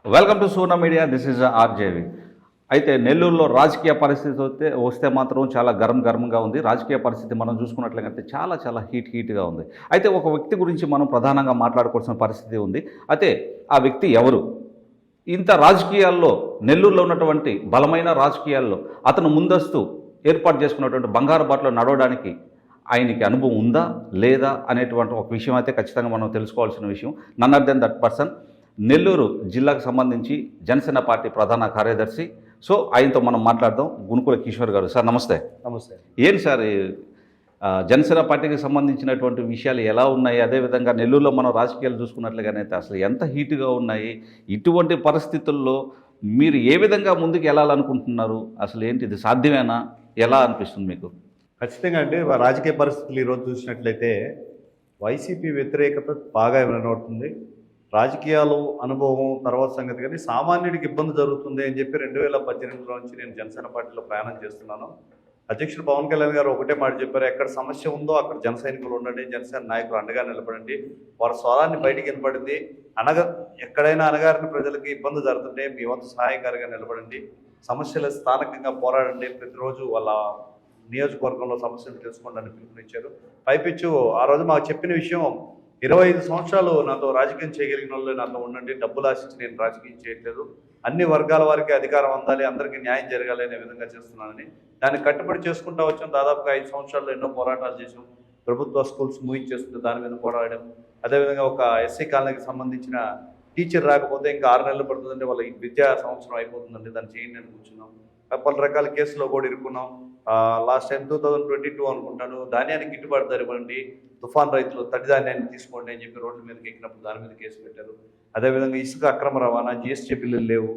Welcome to సూర్ణ media. This is RJV. అయితే నెల్లూరులో రాజకీయ పరిస్థితి వస్తే మాత్రం చాలా గరంగా ఉంది. రాజకీయ పరిస్థితి మనం చూసుకున్నట్లయితే చాలా చాలా హీట్గా ఉంది. అయితే ఒక వ్యక్తి గురించి మనం ప్రధానంగా మాట్లాడుకోవాల్సిన పరిస్థితి ఉంది. అయితే ఆ వ్యక్తి ఎవరు? ఇంత రాజకీయాల్లో నెల్లూరులో ఉన్నటువంటి బలమైన రాజకీయాల్లో అతను ముందస్తు ఏర్పాటు చేసుకున్నటువంటి బంగారు బాటలో నడవడానికి ఆయనకి అనుభవం ఉందా లేదా అనేటువంటి ఒక విషయం అయితే ఖచ్చితంగా మనం తెలుసుకోవాల్సిన విషయం. None other than that person Nellore జిల్లాకు సంబంధించి జనసేన పార్టీ ప్రధాన కార్యదర్శి. సో ఆయనతో మనం మాట్లాడదాం. గునుకుల కిషోర్ గారు. సార్ నమస్తే. నమస్తే. ఏం సార్ జనసేన పార్టీకి సంబంధించినటువంటి విషయాలు ఎలా ఉన్నాయి? అదేవిధంగా నెల్లూరులో మనం రాజకీయాలు చూసుకున్నట్లుగానైతే అసలు ఎంత హీటుగా ఉన్నాయి? ఇటువంటి పరిస్థితుల్లో మీరు ఏ విధంగా ముందుకు వెళ్ళాలనుకుంటున్నారు? అసలు ఏంటి, ఇది సాధ్యమేనా? ఎలా అనిపిస్తుంది మీకు? ఖచ్చితంగా అండి. రాజకీయ పరిస్థితులు ఈరోజు చూసినట్లయితే వైసీపీ వ్యతిరేకత బాగా వినబడుతుంది. రాజకీయాలు అనుభవం తర్వాత సంగతి, కానీ సామాన్యుడికి ఇబ్బంది జరుగుతుంది అని చెప్పి 2018లో నుంచి నేను జనసేన పార్టీలో ప్రయాణం చేస్తున్నాను. అధ్యక్షుడు పవన్ కళ్యాణ్ గారు ఒకటే మాట చెప్పారు, ఎక్కడ సమస్య ఉందో అక్కడ జన సైనికులు ఉండండి, జనసేన నాయకులు అండగా నిలబడండి, వారి స్వరాన్ని బయటికి వినపడింది. ఎక్కడైనా అనగారిన ప్రజలకి ఇబ్బంది జరుగుతుంటే మీ వంతు సహాయకారిగా నిలబడండి, సమస్యలు స్థానికంగా పోరాడండి, ప్రతిరోజు వాళ్ళ నియోజకవర్గంలో సమస్యలు తెలుసుకోండి అని పిలుపునిచ్చారు. పైపిచ్చు ఆ రోజు మాకు చెప్పిన విషయం, 25 సంవత్సరాలు నాతో రాజకీయం చేయగలిగిన వాళ్ళు నాతో ఉండండి, డబ్బులు ఆశించి నేను రాజకీయం చేయట్లేదు, అన్ని వర్గాల వారికి అధికారం అందాలి, అందరికీ న్యాయం జరగాలి అనే విధంగా చేస్తున్నానని దాన్ని కట్టుబడి చేసుకుంటూ వచ్చాం. దాదాపుగా 5 సంవత్సరాల్లో ఎన్నో పోరాటాలు చేసాం. ప్రభుత్వ స్కూల్స్ మూయించేస్తుంది, దాని మీద పోరాడడం. అదేవిధంగా ఒక ఎస్సీ కాలనీకి సంబంధించిన టీచర్ రాకపోతే ఇంకా 6 నెలలు పడుతుందంటే వాళ్ళ విద్యా సంవత్సరం అయిపోతుందండి, దాన్ని చేయండి అని కూర్చున్నాం. పలు రకాల కేసులో కూడా ఇరుక్కున్నాం. లాస్ట్ టైం 2022 అనుకుంటాను, ధాన్యానికి గిట్టుబాటు ధర ఇవ్వండి, తుఫాన్ రైతులు తడి ధాన్యాన్ని తీసుకోండి అని చెప్పి రోడ్ల మీదకి ఎక్కినప్పుడు దాని మీద కేసు పెట్టారు. అదేవిధంగా ఇసుక అక్రమ రవాణా, జిఎస్టీ బిల్లులు లేవు,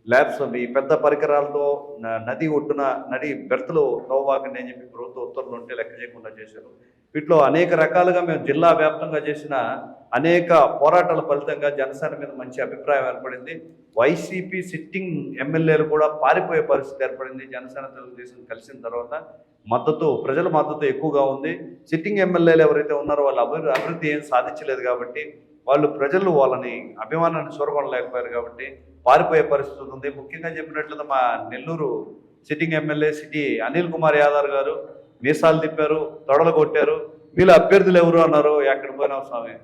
ల్యాబ్స్ ఈ పెద్ద పరికరాలతో నది ఒడ్డున బెర్తలు తవ్వబాకండి అని చెప్పి ప్రభుత్వ ఉత్తర్వులు ఉంటే లెక్క చేయకుండా చేశారు. వీటిలో అనేక రకాలుగా మేము జిల్లా వ్యాప్తంగా చేసిన అనేక పోరాటాల ఫలితంగా జనసేన మీద మంచి అభిప్రాయం ఏర్పడింది. వైసీపీ సిట్టింగ్ ఎమ్మెల్యేలు కూడా పారిపోయే పరిస్థితి ఏర్పడింది. జనసేన తెలుగుదేశం కలిసిన తర్వాత ప్రజల మద్దతు ఎక్కువగా ఉంది. సిట్టింగ్ ఎమ్మెల్యేలు ఎవరైతే ఉన్నారో వాళ్ళు అభివృద్ధి ఏం సాధించలేదు కాబట్టి, ప్రజలు వాళ్ళని అభిమానాన్ని చూరగొనలేకపోయారు కాబట్టి పారిపోయే పరిస్థితి ఉంది. ముఖ్యంగా చెప్పినట్లుగా మా Nellore sitting MLA city Anil Kumar Yadav గారు మీసాలు తిప్పారు, తొడలు కొట్టారు. వీళ్ళు అభ్యర్థులు ఎవరు అన్నారు. ఎక్కడ పోయినావు స్వామి,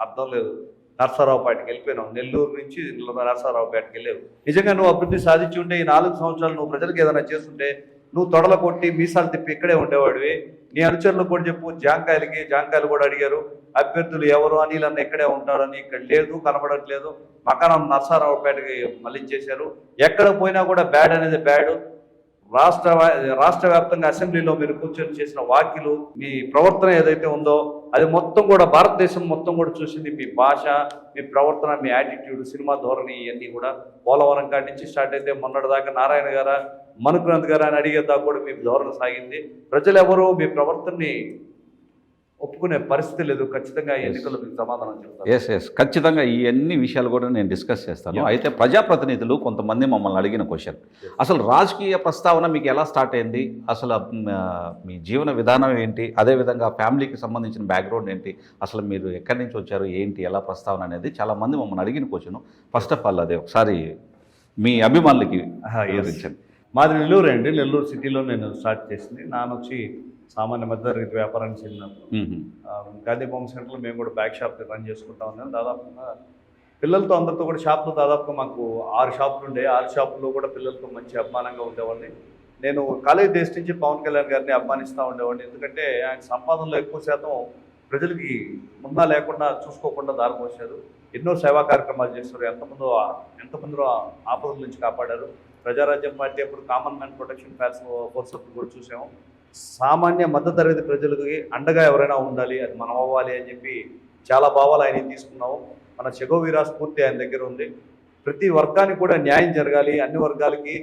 అర్థం లేదు, నరసరావుపేటకి వెళ్ళిపోయినావు, నెల్లూరు నుంచి నరసరావుపేటకి వెళ్ళావు. నిజంగా నువ్వు అభివృద్ధి సాధించి ఉంటే ఈ 4 సంవత్సరాలు నువ్వు ప్రజలకు ఏదైనా చేస్తుంటే నువ్వు తొడల కొట్టి మీసాలు తిప్పి ఇక్కడే ఉండేవాడివి. నీ అనుచరులకు కూడా చెప్పు, జాంకాయలు కూడా అడిగారు అభ్యర్థులు ఎవరు, అనిల్ అన్న ఎక్కడే ఉంటాడని. ఇక్కడ లేదు, కనబడట్లేదు. మకానం నరసరావుపేటకి మళ్ళించేశారు. ఎక్కడ పోయినా కూడా బ్యాడ్ అనేది బ్యాడ్. రాష్ట్ర వ్యాప్తంగా అసెంబ్లీలో మీరు కూర్చొని చేసిన వ్యాఖ్యలు, మీ ప్రవర్తన ఏదైతే ఉందో అది మొత్తం కూడా భారతదేశం మొత్తం కూడా చూసింది. మీ భాష, మీ ప్రవర్తన, మీ యాటిట్యూడ్, సినిమా ధోరణి ఇవన్నీ కూడా పోలవరం కాడి నుంచి స్టార్ట్ అయితే మొన్నటిదాకా నారాయణ గారా, మనుకునంద్ గారా అని అడిగేదాకా కూడా మీ ధోరణి సాగింది. ప్రజలు ఎవరు మీ ప్రవర్తనని ఒప్పుకునే పరిస్థితి లేదు. ఖచ్చితంగా ఎన్నికల్లో మీకు సమాధానం చెప్తాను. ఎస్ ఖచ్చితంగా ఈ అన్ని విషయాలు కూడా నేను డిస్కస్ చేస్తాను. అయితే ప్రజాప్రతినిధులు కొంతమంది మమ్మల్ని అడిగిన క్వశ్చన్, అసలు రాజకీయ ప్రస్తావన మీకు ఎలా స్టార్ట్ అయింది, అసలు మీ జీవన విధానం ఏంటి, అదేవిధంగా ఫ్యామిలీకి సంబంధించిన బ్యాక్గ్రౌండ్ ఏంటి, అసలు మీరు ఎక్కడి నుంచి వచ్చారు, ఏంటి, ఎలా ప్రస్తావన అనేది చాలామంది మమ్మల్ని అడిగిన క్వశ్చన్. ఫస్ట్ ఆఫ్ ఆల్ అదే ఒకసారి మీ అభిమానులకి వివరించండి. మాది నెల్లూరు అండి. నెల్లూరు సిటీలో నేను స్టార్ట్ చేసింది. నాన్న వచ్చి సామాన్య మధ్యతరగతి వ్యాపారానికి చెందినప్పుడు గాంధీ బొమ్మ సెంటర్లో మేము కూడా బ్యాగ్ షాప్ రన్ చేసుకుంటా ఉన్నాం. దాదాపుగా పిల్లలతో అందరితో కూడా షాప్లో దాదాపుగా మాకు 6 షాపులు ఉండే. 6 షాపుల్లో కూడా పిల్లలతో మంచి అభిమానంగా ఉండేవాడిని. నేను కాలేజ్ డేస్ నుంచి పవన్ కళ్యాణ్ గారిని అభిమానిస్తూ ఉండేవాడిని. ఎందుకంటే ఆయన సంపాదనలో ఎక్కువ శాతం ప్రజలకి ముందా లేకుండా చూసుకోకుండా దారిపోసారు. ఎన్నో సేవా కార్యక్రమాలు చేశారు. ఎంతమందిలో ఆపదల నుంచి కాపాడారు. ప్రజారాజ్యం పార్టీ అప్పుడు కామన్ మ్యాన్ ప్రొటెక్షన్ ఫోర్స్ అప్పుడు కూడా చూసాము. సామాన్య మధ్యతరగతి ప్రజలకి అండగా ఎవరైనా ఉండాలి, అది మనం అవ్వాలి అని చెప్పి చాలా భావాలు ఆయన తీసుకున్నాము. మన చెగోవీరా స్ఫూర్తి ఆయన దగ్గర ఉంది. ప్రతి వర్గానికి కూడా న్యాయం జరగాలి, అన్ని వర్గాలకి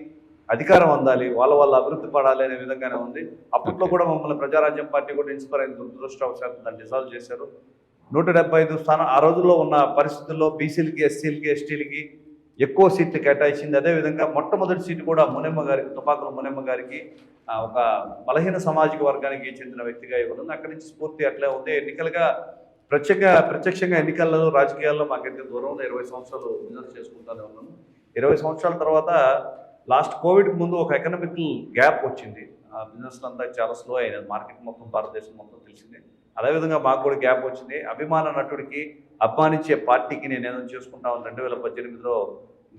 అధికారం అందాలి, వాళ్ళ అభివృద్ధి పడాలి అనే విధంగానే ఉంది. అప్పట్లో కూడా మమ్మల్ని ప్రజారాజ్యం పార్టీ కూడా ఇన్స్పైర్ అయింది. దురదృష్టవశాత్తు దాన్ని డిజాల్వ్ చేశారు. 175 స్థానం ఆ రోజుల్లో ఉన్న పరిస్థితుల్లో బీసీలకి, ఎస్సీలకి, ఎస్టీలకి ఎక్కువ సీట్లు కేటాయించింది. అదేవిధంగా మొట్టమొదటి సీటు కూడా తుపాకుల మునెమ్మ గారికి ఒక బలహీన సామాజిక వర్గానికి చెందిన వ్యక్తిగా ఇవ్వనుంది. అక్కడి నుంచి స్ఫూర్తి అట్లే ఉంది. ఎన్నికలుగా ప్రత్యక్షంగా ఎన్నికల్లో రాజకీయాల్లో మాకైతే దూరంలో 20 సంవత్సరాలు బిజినెస్ చేసుకుంటానే ఉన్నాను. 20 సంవత్సరాల తర్వాత లాస్ట్ కోవిడ్కి ముందు ఒక ఎకనామికల్ గ్యాప్ వచ్చింది. ఆ బిజినెస్ అంతా చాలా స్లో అయినది. మార్కెట్ మొత్తం భారతదేశం మొత్తం తెలిసింది. అదేవిధంగా మాకు కూడా గ్యాప్ వచ్చింది. అభిమాన నటుడికి అభిమానించే పార్టీకి నేను ఏదైనా చేసుకుంటాను. 2018లో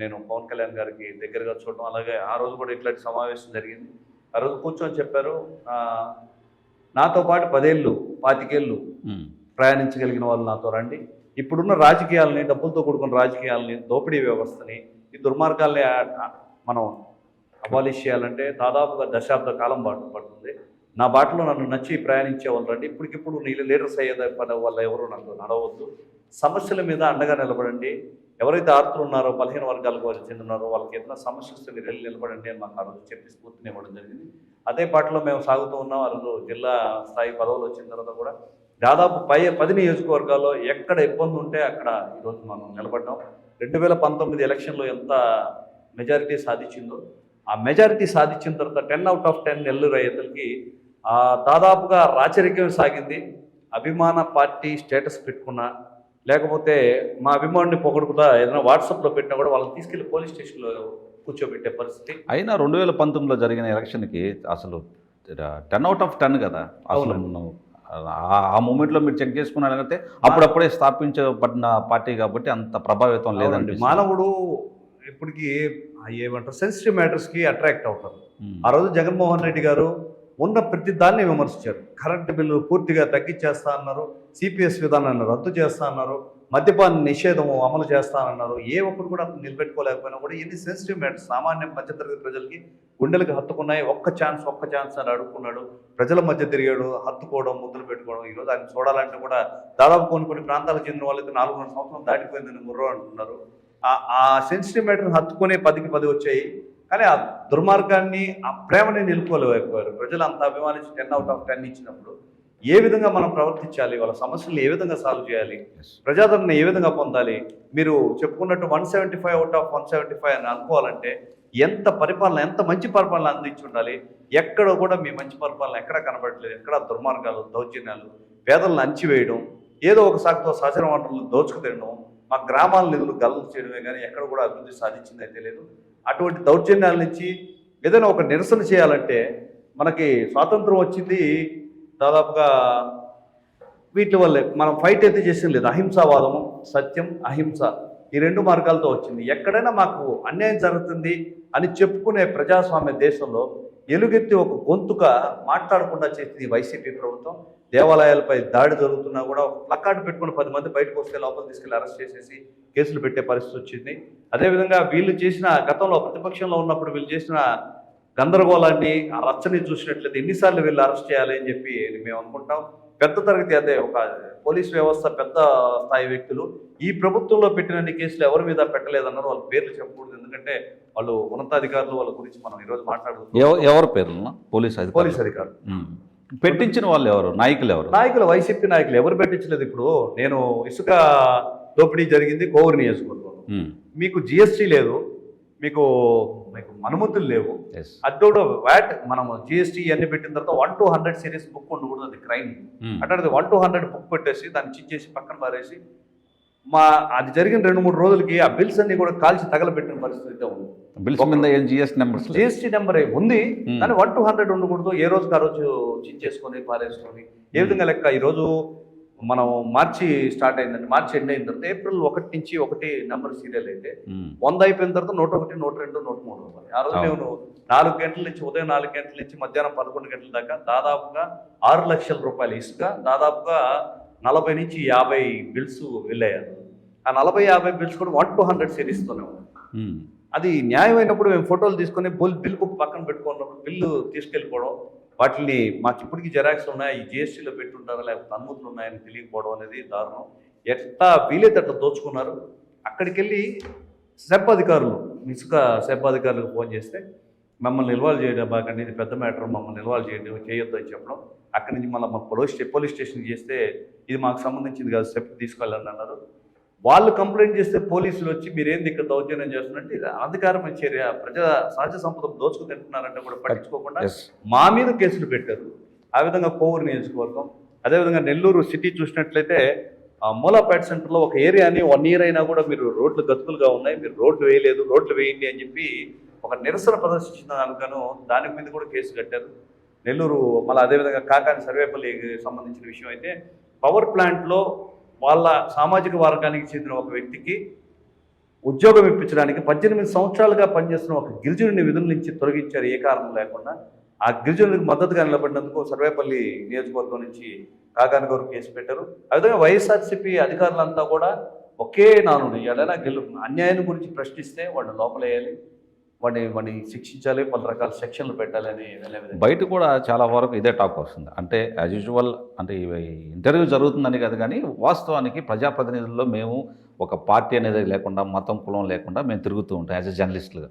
నేను పవన్ కళ్యాణ్ గారికి దగ్గరగా చూడడం, అలాగే ఆ రోజు కూడా ఇట్లాంటి సమావేశం జరిగింది. ఆ రోజు కూర్చొని చెప్పారు, నాతో పాటు 10 ఏళ్ళు 25 ఏళ్ళు ప్రయాణించగలిగిన వాళ్ళు నాతో రండి. ఇప్పుడున్న రాజకీయాలని, డబ్బులతో కూడుకున్న రాజకీయాలని, దోపిడీ వ్యవస్థని, ఈ దుర్మార్గాల్ని మనం అబాలిష్ చేయాలంటే దాదాపుగా దశాబ్ద కాలం పడుతుంది. నా బాటలో నన్ను నచ్చి ప్రయాణించే వాళ్ళు రండి. ఇప్పటికిప్పుడు నీళ్ళు లీడర్స్ అయ్యేది వల్ల ఎవరు నన్ను నడవద్దు. సమస్యల మీద అండగా నిలబడండి. ఎవరైతే ఆర్తులు ఉన్నారో, 15 వర్గాలకు వారు చెందున్నారో వాళ్ళకి ఏదైనా సమస్య వస్తే మీరు వెళ్ళి నిలబడండి అని మాకు ఆ రోజు చెప్పి స్ఫూర్తిని ఇవ్వడం జరిగింది. అదే పాటలో మేము సాగుతూ ఉన్నాం. ఆ రోజు జిల్లా స్థాయి పదవులు వచ్చిన తర్వాత కూడా దాదాపు 10 నియోజకవర్గాల్లో ఎక్కడ ఇబ్బంది ఉంటే అక్కడ ఈరోజు మనం నిలబడ్డాం. 2019 ఎలక్షన్లో ఎంత మెజారిటీ సాధించిందో, ఆ మెజారిటీ సాధించిన తర్వాత 10 out of 10 నెల్లూరు రైతులకి దాదాపుగా రాచరికం సాగింది. అభిమాన పార్టీ స్టేటస్ పెట్టుకున్నా, లేకపోతే మా అభిమానుని పొగడుకుదా ఏదైనా వాట్సాప్లో పెట్టినా కూడా వాళ్ళని తీసుకెళ్లి పోలీస్ స్టేషన్లో కూర్చోబెట్టే పరిస్థితి. అయినా 2019లో జరిగిన ఎలక్షన్కి అసలు 10 out of 10 కదా. అసలు ఆ మూమెంట్లో మీరు చెక్ చేసుకున్నారంటే అప్పుడప్పుడే స్థాపించబడిన పార్టీ కాబట్టి అంత ప్రభావితం లేదండి. మానవుడు ఇప్పటికీ ఏమంటారు, సెన్సిటివ్ మ్యాటర్స్కి అట్రాక్ట్ అవుతారు. ఆ రోజు జగన్మోహన్ రెడ్డి గారు ఉన్న ప్రతి దాన్ని విమర్శించారు. కరెంటు బిల్లు పూర్తిగా తగ్గించేస్తా అన్నారు, సిపిఎస్ విధానాన్ని రద్దు చేస్తా అన్నారు, మద్యపాన నిషేధం అమలు చేస్తానన్నారు. ఏ ఒక్కరు కూడా అతను నిలబెట్టుకోలేకపోయినా కూడా ఎన్ని సెన్సిటివ్ మ్యాటర్స్ సామాన్య మధ్యతరగతి ప్రజలకి గుండెలకు హత్తుకున్నాయి. ఒక్క ఛాన్స్ అని అడుక్కున్నాడు. ప్రజల మధ్య తిరిగాడు, హత్తుకోవడం, ముద్దులు పెట్టుకోవడం. ఈరోజు ఆయన చూడాలంటే కూడా దాదాపు కొన్ని ప్రాంతాలకు చెందిన వాళ్ళైతే 4 సంవత్సరం దాటిపోయిందని ముర్రో అంటున్నారు. ఆ సెన్సిటివ్ మ్యాటర్ హత్తుకునే 10కి 10 వచ్చాయి. కానీ ఆ దుర్మార్గాన్ని, ఆ ప్రేమని నిలుపుకోలేకపోయారు. ప్రజలు అంత అభిమానించి 10 out of 10 ఇచ్చినప్పుడు ఏ విధంగా మనం ప్రవర్తించాలి, వాళ్ళ సమస్యలు ఏ విధంగా సాల్వ్ చేయాలి, ప్రజాదరణ ఏ విధంగా పొందాలి. మీరు చెప్పుకున్నట్టు 175 out of 175 అని అనుకోవాలంటే ఎంత మంచి పరిపాలన అందించి ఉండాలి. ఎక్కడ కూడా మీ మంచి పరిపాలన ఎక్కడా కనబడట్లేదు. ఎక్కడ దుర్మార్గాలు, దౌర్జన్యాలు, పేదలను అంచివేయడం, ఏదో ఒక సాగుతో సహచర వనరులు దోచుకు తినడం, మా గ్రామాల నిధులు గల్లు చేయడమే కానీ ఎక్కడ కూడా అభివృద్ధి సాధించింది అయితే లేదు. అటువంటి దౌర్జన్యాల నుంచి ఏదైనా ఒక నిరసన చేయాలంటే మనకి స్వాతంత్రం వచ్చింది దాదాపుగా వీటి వల్లే. మనం ఫైట్ అయితే చేసిన లేదు. అహింసావాదము, సత్యం, అహింస, ఈ 2 మార్గాలతో వచ్చింది. ఎక్కడైనా మాకు అన్యాయం జరుగుతుంది అని చెప్పుకునే ప్రజాస్వామ్య దేశంలో ఎలుగెత్తి ఒక గొంతుగా మాట్లాడకుండా చేసింది వైసీపీ ప్రభుత్వం. దేవాలయాలపై దాడి జరుగుతున్నా కూడా ఒక ప్లకార్డు పెట్టుకుని 10 మంది బయటకు వస్తే లోపల తీసుకెళ్లి అరెస్ట్ చేసేసి కేసులు పెట్టే పరిస్థితి వచ్చింది. అదేవిధంగా వీళ్ళు చేసిన, గతంలో ప్రతిపక్షంలో ఉన్నప్పుడు వీళ్ళు చేసిన గందరగోళాన్ని, ఆ రచ్చని చూసినట్లయితే ఎన్నిసార్లు వీళ్ళు అరెస్ట్ చేయాలి అని చెప్పి మేము అనుకుంటాం. పెద్ద తరగతి, అదే ఒక పోలీస్ వ్యవస్థ పెద్ద స్థాయి వ్యక్తులు ఈ ప్రభుత్వంలో పెట్టినన్ని కేసులు ఎవరి మీద పెట్టలేదన్నారు. వాళ్ళ పేర్లు చెప్పకూడదు, ఎందుకంటే వాళ్ళు ఉన్నతాధికారులు, వాళ్ళ గురించి మనం ఈరోజు మాట్లాడుతున్నాం. ఎవరి పేర్లు? పోలీస్ అధికారులు. పెట్టించిన వాళ్ళు ఎవరు? నాయకులు వైసీపీ నాయకులు. ఎవరు పెట్టించలేదు. ఇప్పుడు నేను ఇసుక దోపిడీ జరిగింది కోవూరు నియోజకవర్గంలో. మీకు జిఎస్టీ లేదు, మీకు అనుమతులు లేవు. అది కూడా వ్యాట్ మనము జిఎస్టీ అన్ని పెట్టిన తర్వాత 1 to 100 సిరీస్ బుక్ ఉండకూడదు. అది క్రైమ్. అంటే 1 to 100 బుక్ పెట్టేసి దాన్ని చిచ్చేసి పక్కన పారేసి అది జరిగిన 2-3 రోజులకి ఆ బిల్స్ అన్ని కూడా కాల్చి తగలబెట్టిన పరిస్థితి ఉంది. జిఎస్టీ నెంబర్ ఉంది కానీ 1 to 100 ఉండకూడదు. ఏ రోజుకి ఆ రోజు చిచ్చేసుకొని పారేసుకొని ఏ విధంగా లెక్క. ఈరోజు మనం మార్చి స్టార్ట్ అయిందండి, మార్చి ఎండ్ అయిన తర్వాత ఏప్రిల్ 1 నుంచి 1 నెంబర్ సీరియల్ అయితే 100 అయిపోయిన తర్వాత 101, 102, 103 రూపాయలు. ఆ రోజు నేను 4 గంటల నుంచి, ఉదయం 4 గంటల నుంచి మధ్యాహ్నం 11 గంటల దాకా దాదాపుగా 6 లక్షల రూపాయలు ఇసుక, దాదాపుగా 40 నుంచి 50 బిల్స్ వెళ్ళారు. ఆ 40-50 బిల్స్ కూడా 1 to 100 సిరీస్తోనే ఉన్నాయి. అది న్యాయమైనప్పుడు మేము ఫోటోలు తీసుకొని బిల్ బుక్ పక్కన పెట్టుకున్నప్పుడు బిల్లు తీసుకెళ్ళిపోవడం, వాటిని మాకు ఇప్పటికీ జెరాక్స్ ఉన్నాయి, ఈ జిఎస్టీలో పెట్టుంటారా లేకపోతే అనుమతులు ఉన్నాయని తెలియకపోవడం అనేది దారుణం. ఎట్లా వీలైతే అట్లా దోచుకున్నారు. అక్కడికి వెళ్ళి సెబ్ అధికారులు, ఇసుక సెబ్ అధికారులకు ఫోన్ చేస్తే మమ్మల్ని ఇన్వాల్వ్ చేయడం బాకండి, ఇది పెద్ద మ్యాటర్, మమ్మల్ని ఇన్వాల్వ్ చేయొద్దు అని చెప్పడం. అక్కడి నుంచి మళ్ళీ మాకు పోలీస్ స్టేషన్ చేస్తే ఇది మాకు సంబంధించింది కాదు, సెబ్ తీసుకెళ్ళండి అన్నారు. వాళ్ళు కంప్లైంట్ చేస్తే పోలీసులు వచ్చి మీరేంది ఇక్కడ దౌర్జన్యం చేస్తున్నట్టు, ఇది అధికారమైన చర్య, ప్రజా సహజ సంపద దోచుకు తింటున్నారంటే కూడా పట్టించుకోకుండా మా మీద కేసులు పెట్టారు. ఆ విధంగా కోవూరు నియోజకవర్గం. అదేవిధంగా నెల్లూరు సిటీ చూసినట్లయితే ఆ మూలాపేట సెంటర్లో ఒక ఏరియాని 1 year అయినా కూడా మీరు రోడ్లు గతుకులుగా ఉన్నాయి, మీరు రోడ్లు వేయలేదు, రోడ్లు వేయండి అని చెప్పి ఒక నిరసన ప్రదర్శించిన దానికను దాని మీద కూడా కేసు కట్టారు. నెల్లూరు మళ్ళీ అదేవిధంగా కాకాని సర్వేపల్లికి సంబంధించిన విషయం అయితే పవర్ ప్లాంట్లో వాళ్ళ సామాజిక వర్గానికి చెందిన ఒక వ్యక్తికి ఉద్యోగం ఇప్పించడానికి 18 సంవత్సరాలుగా పనిచేస్తున్న ఒక గిరిజనుని విధుల నుంచి తొలగించారు ఏ కారణం లేకుండా. ఆ గిరిజనులకు మద్దతుగా నిలబడినందుకు సర్వేపల్లి నియోజకవర్గం నుంచి కాకాని గారు కేసు పెట్టారు. అదేవిధంగా వైఎస్ఆర్సీపీ అధికారులంతా కూడా ఒకే నానుడు, ఎడైనా అన్యాయం గురించి ప్రశ్నిస్తే వాడిని లోపలేయాలి, వాడిని శిక్షించాలి, పలు రకాల సెక్షన్లు పెట్టాలి అని బయట కూడా చాలా వరకు ఇదే టాక్ వస్తుంది. అంటే యాజ్ యూజువల్ అంటే ఇంటర్వ్యూ జరుగుతుందని కాదు, కానీ వాస్తవానికి ప్రజాప్రతినిధుల్లో మేము ఒక పార్టీ అనేది లేకుండా, మతం కులం లేకుండా మేము తిరుగుతూ ఉంటాం యాజ్ ఎ జర్నలిస్టులుగా.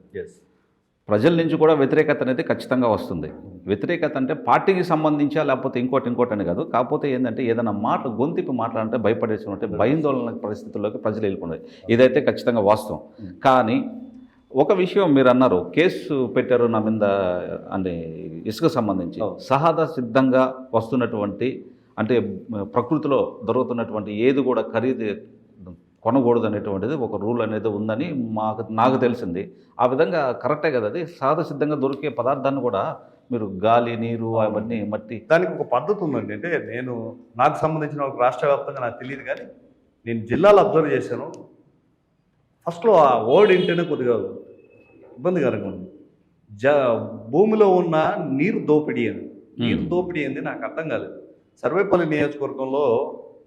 ప్రజల నుంచి కూడా వ్యతిరేకత అనేది ఖచ్చితంగా వస్తుంది. వ్యతిరేకత అంటే పార్టీకి సంబంధించా లేకపోతే ఇంకోటి అని కాదు. కాకపోతే ఏంటంటే ఏదైనా మాట గొంతిపి మాట్లాడంటే భయపడేసి ఉంటే భయాందోళన పరిస్థితుల్లోకి ప్రజలు వెళ్ళిపోయి, ఇదైతే ఖచ్చితంగా వాస్తవం. కానీ ఒక విషయం మీరు అన్నారు, కేసు పెట్టారు నా మీద అంటే ఇసుక సంబంధించి. సహజ సిద్ధంగా వస్తున్నటువంటి అంటే ప్రకృతిలో దొరుకుతున్నటువంటి ఏది కూడా ఖరీదు కొనకూడదు అనేటువంటిది ఒక రూల్ అనేది ఉందని నాకు తెలిసింది. ఆ విధంగా కరెక్టే కదా, అది సహజ సిద్ధంగా దొరికే పదార్థాన్ని కూడా మీరు గాలి, నీరు, అవన్నీ మట్టి, దానికి ఒక పద్ధతి ఉందండి. అంటే నాకు సంబంధించిన ఒక రాష్ట్ర వ్యాప్తంగా నాకు తెలియదు, కానీ నేను జిల్లాలో అబ్జర్వ్ చేశాను. ఫస్ట్లో ఆ వర్డ్ ఏంటనే కొద్దిగా ఇబ్బందికరంగా ఉంది. భూమిలో ఉన్న నీరు దోపిడీ అని నాకు అర్థం కాలేదు. సర్వేపల్లి నియోజకవర్గంలో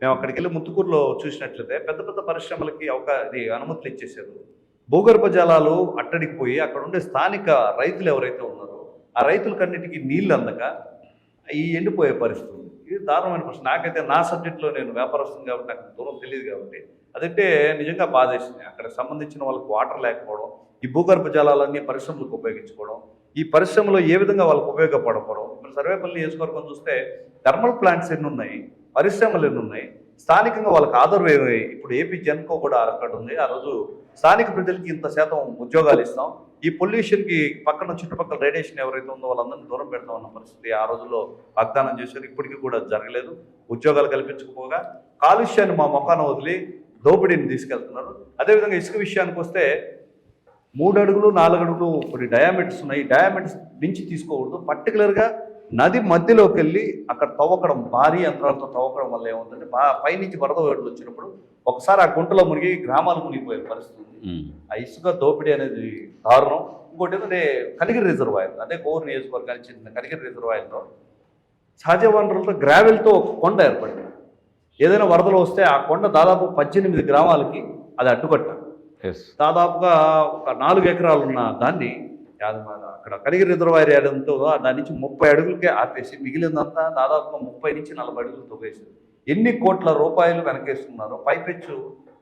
మేము అక్కడికి వెళ్ళి ముత్తుకూరులో చూసినట్లయితే పెద్ద పెద్ద పరిశ్రమలకి అనుమతులు ఇచ్చేసారు. భూగర్భ జలాలు అట్టడికి పోయి అక్కడ ఉండే స్థానిక రైతులు ఎవరైతే ఉన్నారో ఆ రైతులకన్నిటికీ నీళ్ళు అందక ఈ ఎండిపోయే పరిస్థితి ఉంది. ఇది దారుణమైన ప్రశ్న. నాకైతే నా సబ్జెక్ట్లో నేను వ్యాపారస్తుంది కాబట్టి నాకు దూరం తెలియదు కాబట్టి అదంటే నిజంగా బాధేసింది. అక్కడ సంబంధించిన వాళ్ళకి వాటర్ లేకపోవడం, ఈ భూగర్భ జలాలన్నీ పరిశ్రమలకు ఉపయోగించుకోవడం, ఈ పరిశ్రమలో ఏ విధంగా వాళ్ళకు ఉపయోగపడకపోవడం. ఇప్పుడు సర్వేపల్లి నియోజకవర్గం చూస్తే థర్మల్ ప్లాంట్స్ ఎన్ని ఉన్నాయి, పరిశ్రమలు ఎన్ని ఉన్నాయి, స్థానికంగా వాళ్ళకి ఆధార్ ఇప్పుడు ఏపీ జెన్కో కూడా అక్కడ ఉంది. ఆ రోజు స్థానిక ప్రజలకి ఇంత శాతం ఉద్యోగాలు ఇస్తాం, ఈ పొల్యూషన్కి పక్కన చుట్టుపక్కల రేడియేషన్ ఎవరైతే ఉందో వాళ్ళందరినీ దూరం పెడతాం అన్న పరిస్థితి ఆ రోజుల్లో వాగ్దానం చేశారు. ఇప్పటికీ కూడా జరగలేదు. ఉద్యోగాలు కల్పించకపోగా కాలుష్యాన్ని మా మొఖాన వదిలి దోపిడీని తీసుకెళ్తున్నారు. అదేవిధంగా ఇసుక విషయానికి వస్తే 3 అడుగులు 4 అడుగులు కొన్ని డయామీటర్స్ ఉన్నాయి. డయామీటర్స్ నుంచి తీసుకోకూడదు. పర్టికులర్గా నది మధ్యలోకి వెళ్ళి అక్కడ తవ్వకడం, భారీ యంత్రాలతో తవ్వకడం వల్ల ఏముందంటే పైనుంచి వరద వేడులు వచ్చినప్పుడు ఒకసారి ఆ గుంటలో మునిగి గ్రామాలు మునిగిపోయే పరిస్థితి ఉంది. ఆ ఇసుక దోపిడీ అనేది దారుణం. ఇంకోటి ఏంటంటే కనిగిరి రిజర్వాయర్, అంటే కోవూరు నియోజకవర్గానికి చెందిన కనిగిరి రిజర్వాయర్లో సహజ వనరులతో గ్రావెల్తో ఒక కొండ ఏర్పడింది. ఏదైనా వరదలు వస్తే ఆ కొండ దాదాపు 18 గ్రామాలకి అది అడ్డుకట్ట. దాదాపుగా ఒక 4 ఎకరాలు ఉన్న దాన్ని అక్కడ కనిగిరి రిజర్వాయర్ ఏడంతో దాని నుంచి 30 అడుగులకే ఆపేసి మిగిలిందంతా దాదాపుగా 30 నుంచి 40 అడుగులు తవ్వేసింది. ఎన్ని కోట్ల రూపాయలు వెనకేస్తున్నారు. పైపెచ్చు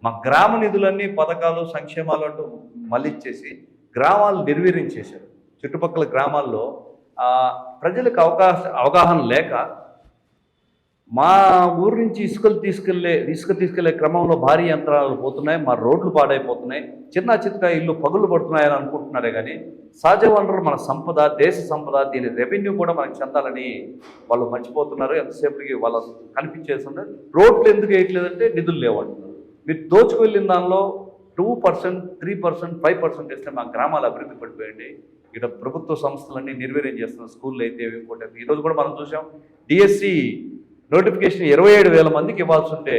మా గ్రామ నిధులన్నీ పథకాలు, సంక్షేమాలు అంటూ మళ్ళిచ్చేసి గ్రామాలు నిర్వీర్యం చేశారు. చుట్టుపక్కల గ్రామాల్లో ప్రజలకు అవగాహన లేక మా ఊరు నుంచి ఇసుక తీసుకెళ్లే క్రమంలో భారీ యంత్రాలు పోతున్నాయి, మా రోడ్లు పాడైపోతున్నాయి, చిన్న చితక ఇల్లు పగులు పడుతున్నాయని అనుకుంటున్నారే కానీ సహజ వనరులు మన సంపద, దేశ సంపద, దీని రెవెన్యూ కూడా మనకు చెందాలని వాళ్ళు మర్చిపోతున్నారు. ఎంతసేపటికి వాళ్ళు కనిపించేస్తున్నారు. రోడ్లు ఎందుకు వేయట్లేదంటే నిధులు లేవంటున్నారు. మీరు దోచుకు వెళ్ళిన దానిలో 2%, 3%, 5% వేస్తే మా గ్రామాలు అభివృద్ధి పడిపోయండి. ఇక్కడ ప్రభుత్వ సంస్థలన్నీ నిర్వీర్యం చేస్తున్నారు. స్కూళ్ళు అయితే ఇంకోటి. ఈరోజు కూడా మనం చూసాం, డిఎస్సి నోటిఫికేషన్ 27,000 మందికి ఇవ్వాల్సి ఉంటే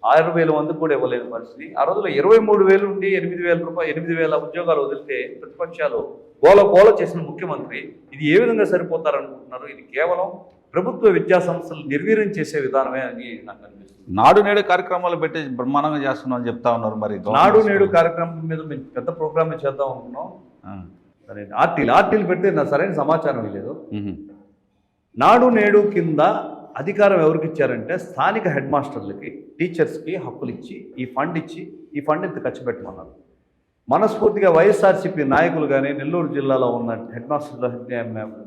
6,000 మందికి కూడా ఇవ్వలేని పరిస్థితి. ఆ రోజుల్లో 23,000 నుండి 8,000 ఉద్యోగాలు వదిలితే ప్రతిపక్షాలు గోల చేసిన ముఖ్యమంత్రి ఇది ఏ విధంగా సరిపోతారనుకుంటున్నారు? ఇది కేవలం ప్రభుత్వ విద్యా సంస్థలు నిర్వీర్యం చేసే విధానమే అని నాకు అనిపిస్తుంది. నాడు నేడు కార్యక్రమాలు పెట్టి బ్రహ్మాండంగా చేస్తున్నాం అని చెప్తా ఉన్నారు. మరి నాడు నేడు కార్యక్రమం మీద మేము పెద్ద ప్రోగ్రామే చేద్దాం అనుకున్నాం. సరే, ఆర్టీలు పెడితే నా సరైన సమాచారం లేదు. నాడు నేడు కింద అధికారం ఎవరికి ఇచ్చారంటే స్థానిక హెడ్ మాస్టర్లకి, టీచర్స్కి హక్కులు ఇచ్చి ఈ ఫండ్ ఇంత ఖర్చు పెట్టమన్నారు. మనస్ఫూర్తిగా వైఎస్ఆర్సీపీ నాయకులు కానీ, నెల్లూరు జిల్లాలో ఉన్న హెడ్ మాస్టర్లు,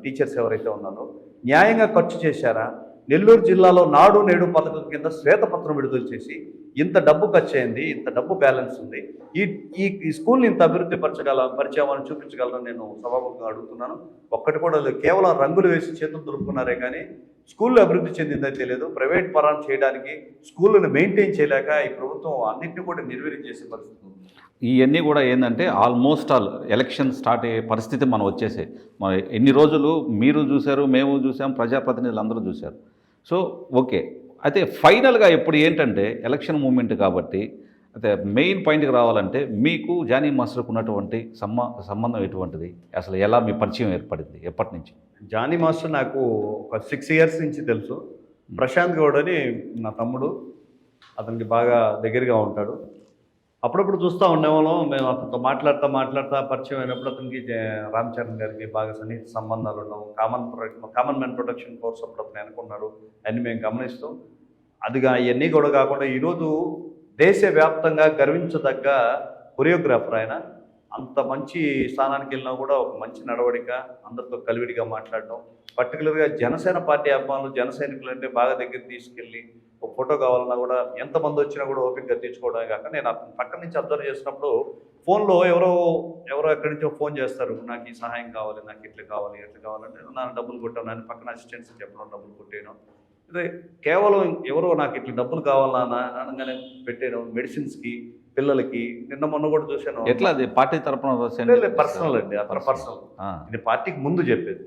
టీచర్స్ ఎవరైతే ఉన్నారో న్యాయంగా ఖర్చు చేశారా? నెల్లూరు జిల్లాలో నాడు నేడు పథకం కింద శ్వేతపత్రం విడుదల చేసి ఇంత డబ్బు ఖర్చు అయింది, ఇంత డబ్బు బ్యాలెన్స్ ఉంది, ఈ స్కూల్ని ఇంత అభివృద్ధి పరిచయామని చూపించగలరని నేను సభాముఖంగా అడుగుతున్నాను. ఒక్కటి కూడా కేవలం రంగులు వేసి చేతులు దులుపుకున్నారే కానీ స్కూళ్ళు అభివృద్ధి చెందిందో తెలియదు. ప్రైవేట్ పరం చేయడానికి స్కూళ్ళను మెయింటైన్ చేయలేక ఈ ప్రభుత్వం అన్నింటినీ కూడా నిర్వీర్యం చేసే పరిస్థితి ఉంది. ఇవన్నీ కూడా ఏంటంటే ఆల్మోస్ట్ ఆల్ ఎలక్షన్ స్టార్ట్ అయ్యే పరిస్థితి మనం వచ్చేసాయి. మరి ఎన్ని రోజులు మీరు చూశారు, మేము చూసాం, ప్రజాప్రతినిధులు అందరూ చూశారు. సో ఓకే, అయితే ఫైనల్గా ఇప్పుడు ఏంటంటే ఎలక్షన్ మూమెంట్ కాబట్టి అయితే మెయిన్ పాయింట్కి రావాలంటే మీకు జానీ మాస్టర్కు ఉన్నటువంటి సంబంధం ఎటువంటిది, అసలు ఎలా మీ పరిచయం ఏర్పడింది, ఎప్పటి నుంచి? జానీ మాస్టర్ నాకు ఒక 6 ఇయర్స్ నుంచి తెలుసు. ప్రశాంత్ గౌడ్ అని నా తమ్ముడు, అతనికి బాగా దగ్గరగా ఉంటాడు. అప్పుడప్పుడు చూస్తూ ఉండేవాళ్ళం. మేము అతనితో మాట్లాడుతూ పరిచయం అయినప్పుడు అతనికి రామ్ చరణ్ గారికి బాగా సన్నిహిత సంబంధాలు ఉండవు. కామన్ మ్యాన్ ప్రొటెక్షన్ ఫోర్స్ అప్పుడు అతను అనుకున్నారు. అన్ని మేము గమనిస్తాం. అదిగా ఇవన్నీ కూడా కాకుండా ఈరోజు దేశవ్యాప్తంగా గర్వించదగ్గ కొరియోగ్రాఫర్ ఆయన. అంత మంచి స్థానానికి వెళ్ళినా కూడా ఒక మంచి నడవడిక, అందరితో కలివిడిగా మాట్లాడడం. పర్టికులర్గా జనసేన పార్టీ అభిమానులు, జన సైనికులు అంటే బాగా దగ్గర తీసుకెళ్ళి ఒక ఫోటో కావాలన్నా కూడా ఎంతమంది వచ్చినా కూడా ఓపికగా తెచ్చుకోవడమే కాక, నేను అతను పక్కన నుంచి అబ్జర్వ్ చేసినప్పుడు ఫోన్లో ఎవరో ఎక్కడి నుంచో ఫోన్ చేస్తారు, నాకు ఈ సహాయం కావాలి, నాకు ఇట్లా కావాలంటే నాకు డబ్బులు కొట్టాను, నేను పక్కన అసిస్టెంట్స్ చెప్పడం డబ్బులు కొట్టేయడం. అదే కేవలం ఎవరో నాకు ఇట్లా డబ్బులు కావాలన్నా అనగానే పెట్టేయడం. మెడిసిన్స్కి, పిల్లలకి. నిన్న మొన్న కూడా చూశాను. ఎట్లా అది పార్టీ తరఫున పర్సనల్ అండి, అతను పర్సనల్. ఇది పార్టీకి ముందు చెప్పేది.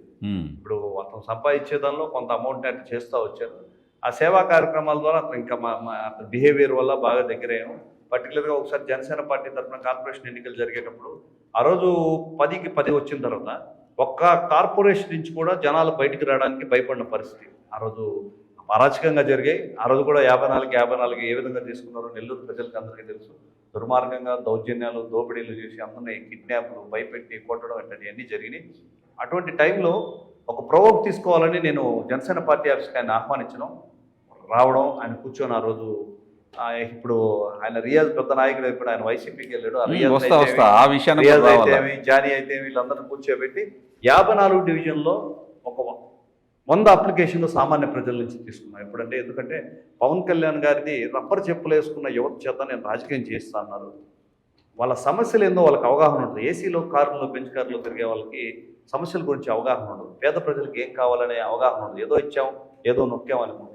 ఇప్పుడు అతను సంపాదించే దానిలో కొంత అమౌంట్ అంటే చేస్తూ వచ్చారు. ఆ సేవా కార్యక్రమాల ద్వారా అతను ఇంకా అతని బిహేవియర్ వల్ల బాగా దగ్గరయ్యాము. పర్టికులర్గా ఒకసారి జనసేన పార్టీ తరఫున కార్పొరేషన్ ఎన్నికలు జరిగేటప్పుడు ఆ రోజు 10కి 10 వచ్చిన తర్వాత ఒక్క కార్పొరేషన్ నుంచి కూడా జనాలు బయటికి రావడానికి భయపడిన పరిస్థితి ఆ రోజు అరాచకంగా జరిగాయి. ఆ రోజు కూడా 54 ఏ విధంగా తీసుకున్నారో నెల్లూరు ప్రజలకు అందరికీ తెలుసు. దుర్మార్గంగా దౌర్జన్యాలు, దోపిడీలు చేసి అందరినీ కిడ్నాప్లు, భయపెట్టి కొట్టడం అన్నీ జరిగినాయి. అటువంటి టైంలో ఒక ప్రొవోక్ తీసుకోవాలని నేను జనసేన పార్టీ ఆఫీస్కి ఆయన ఆహ్వానించడం, రావడం, ఆయన కూర్చొని ఆ రోజు ఇప్పుడు ఆయన రియాజ్ పెద్ద నాయకుడు అయిపోయి ఆయన వైసీపీకి వెళ్ళాడు. రియాజ్ అయితేమి, జానీ అయితే వీళ్ళందరినీ కూర్చోబెట్టి 54 డివిజన్లో ఒక 100 అప్లికేషన్లు సామాన్య ప్రజల నుంచి తీసుకున్నాం. ఎప్పుడంటే ఎందుకంటే పవన్ కళ్యాణ్ గారిది రబ్బర్ చెప్పులు వేసుకున్న యువత చేత నేను రాజకీయం చేస్తా అన్నారు. వాళ్ళ సమస్యలు ఏందో వాళ్ళకి అవగాహన ఉంటుంది. ఏసీలో, కారులో, బెంచ్ కారులో తిరిగే వాళ్ళకి సమస్యల గురించి అవగాహన ఉండదు. పేద ప్రజలకు ఏం కావాలనే అవగాహన ఉండదు. ఏదో ఇచ్చాం, ఏదో నొక్కాం అనుకుంటారు.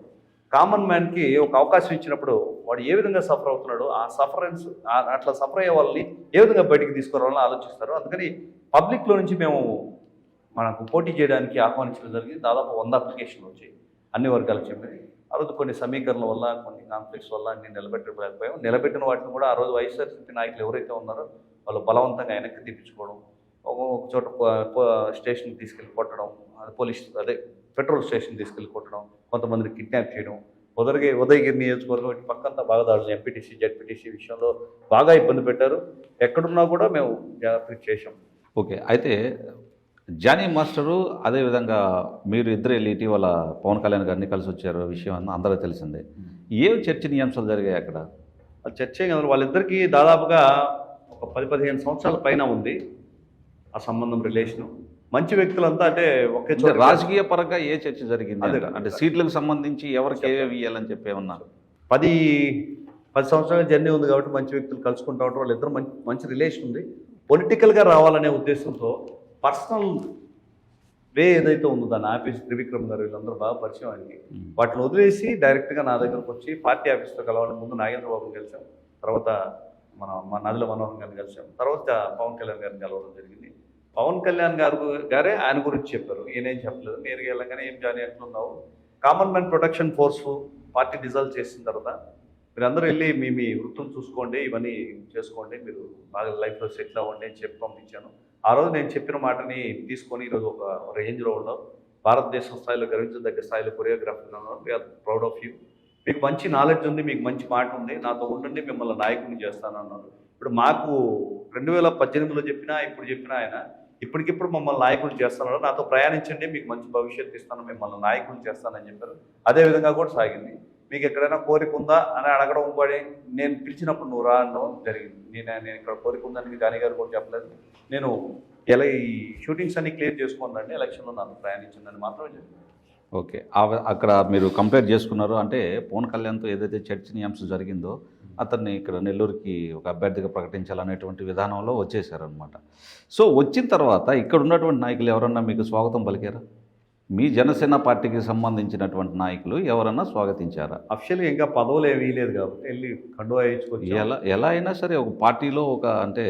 కామన్ మ్యాన్కి ఒక అవకాశం ఇచ్చినప్పుడు వాడు ఏ విధంగా సఫర్ అవుతున్నాడో ఆ సఫరెన్స్, అట్లా సఫర్ అయ్యే వాళ్ళని ఏ విధంగా బయటికి తీసుకురావాలని ఆలోచిస్తారు. అందుకని పబ్లిక్లో నుంచి మేము మనకు పోటీ చేయడానికి ఆహ్వానించడం జరిగింది. దాదాపు 100 అప్లికేషన్లు వచ్చాయి అన్ని వర్గాలకు చెప్పి. ఆ రోజు కొన్ని సమీకరణల వల్ల, కొన్ని కాన్ఫ్లిక్ట్స్ వల్ల అన్ని నిలబెట్టలేకపోయాం. నిలబెట్టిన వాటిని కూడా ఆ రోజు వైఎస్ఆర్సీపీ నాయకులు ఎవరైతే ఉన్నారో వాళ్ళు బలవంతంగా వెనక్కి తెప్పించుకోవడం, ఒక చోట స్టేషన్కి తీసుకెళ్ళి కొట్టడం, పెట్రోల్ స్టేషన్ తీసుకెళ్ళి కొట్టడం, కొంతమందిని కిడ్నాప్ చేయడం, ఉదయగిరి నియోజకవర్గం పక్కంతా బాగా దాడులు, ఎంపీటీసీ, జడ్పీటీసీ విషయంలో బాగా ఇబ్బంది పెట్టారు. ఎక్కడున్నా కూడా మేము జాగ్రత్త చేశాం. ఓకే, అయితే జానీ మాస్టరు అదేవిధంగా మీరు ఇద్దరు వెళ్ళి ఇటీవల పవన్ కళ్యాణ్ గారిని కలిసి వచ్చారు విషయం అన్న అందరూ తెలిసిందే. ఏం చర్చనీయాంశాలు జరిగాయి అక్కడ? చర్చే కదా, వాళ్ళిద్దరికీ దాదాపుగా ఒక 10-15 సంవత్సరాల పైన ఉంది ఆ సంబంధం, రిలేషను. మంచి వ్యక్తులంతా అంటే ఒకే చోట. రాజకీయ పరంగా ఏ చర్చ జరిగింది అంటే సీట్లకు సంబంధించి ఎవరికి ఏమేమి ఇవ్వాలని చెప్పి ఏమన్నా? 10 సంవత్సరాల జర్నీ ఉంది కాబట్టి మంచి వ్యక్తులు కలుసుకుంటూ ఉంటారు. వాళ్ళిద్దరు మంచి రిలేషన్ ఉంది. పొలిటికల్గా రావాలనే ఉద్దేశంతో పర్సనల్ వే ఏదైతే ఉందో దాన్ని ఆఫీస్ త్రివిక్రమ్ గారు వీళ్ళందరూ బాగా పరిచయం ఆయనకి. వాటిని వదిలేసి డైరెక్ట్గా నా దగ్గరకు వచ్చి పార్టీ ఆఫీస్తో కలవాలని ముందు నాగేంద్రబాబుని కలిసాం, తర్వాత మా నదుల మనోహర్ గారిని కలిసాం, తర్వాత పవన్ కళ్యాణ్ గారిని కలవడం జరిగింది. పవన్ కళ్యాణ్ గారే ఆయన గురించి చెప్పారు, ఈయనేం చెప్పలేదు. నేరుగా వెళ్ళగానే ఏం జానీ అంటున్నావు, common man protection force party dissolve చేసిన తర్వాత మీరందరూ వెళ్ళి మీ వృత్తులు చూసుకోండి, ఇవన్నీ చేసుకోండి, మీరు బాగా లైఫ్లో సెటిల్ అవ్వండి అని చెప్పి పంపించాను. ఆ రోజు నేను చెప్పిన మాటని తీసుకొని ఈరోజు ఒక రేంజ్లో ఉండవు, భారతదేశం స్థాయిలో గర్వించదగ్గ స్థాయిలో కొరియోగ్రాఫర్ ఉన్నారు. We're proud of you. మీకు మంచి నాలెడ్జ్ ఉంది, మీకు మంచి మాట ఉంది, నాతో ఉండండి, మిమ్మల్ని నాయకుడిని చేస్తానన్నారు. ఇప్పుడు మాకు 2018లో చెప్పినా ఇప్పుడు చెప్పినా ఆయన ఇప్పటికిప్పుడు మమ్మల్ని నాయకులు చేస్తున్నారు. నాతో ప్రయాణించండి, మీకు మంచి భవిష్యత్తు ఇస్తాను, మిమ్మల్ని నాయకులు చేస్తానని చెప్పారు. అదేవిధంగా కూడా సాగింది. మీకు ఎక్కడైనా కోరిక ఉందా అని అడగడం పడి నేను పిలిచినప్పుడు నువ్వు రా అనడం జరిగింది. నేను ఇక్కడ కోరిక ఉందని జానీ గారు కూడా చెప్పలేదు. నేను ఇలా ఈ షూటింగ్స్ అన్ని క్లియర్ చేసుకుందండి, ఎలక్షన్లో నన్ను ప్రయాణించిందని మాత్రమే చెప్పాను. ఓకే, అక్కడ మీరు కంపేర్ చేసుకున్నారు అంటే పవన్ కళ్యాణ్తో ఏదైతే చర్చనీయాంశం జరిగిందో అతన్ని ఇక్కడ నెల్లూరుకి ఒక అభ్యర్థిగా ప్రకటించాలనేటువంటి విధానంలో వచ్చేసారనమాట. సో వచ్చిన తర్వాత ఇక్కడ ఉన్నటువంటి నాయకులు ఎవరన్నా మీకు స్వాగతం పలికారా? మీ జనసేన పార్టీకి సంబంధించినటువంటి నాయకులు ఎవరన్నా స్వాగతించారా? అఫిషియల్గా ఇంకా పదవులు ఏమీ లేదు కాబట్టి వెళ్ళి కండువా వేయించుకొచ్చి ఎలా అయినా సరే ఒక పార్టీలో అంటే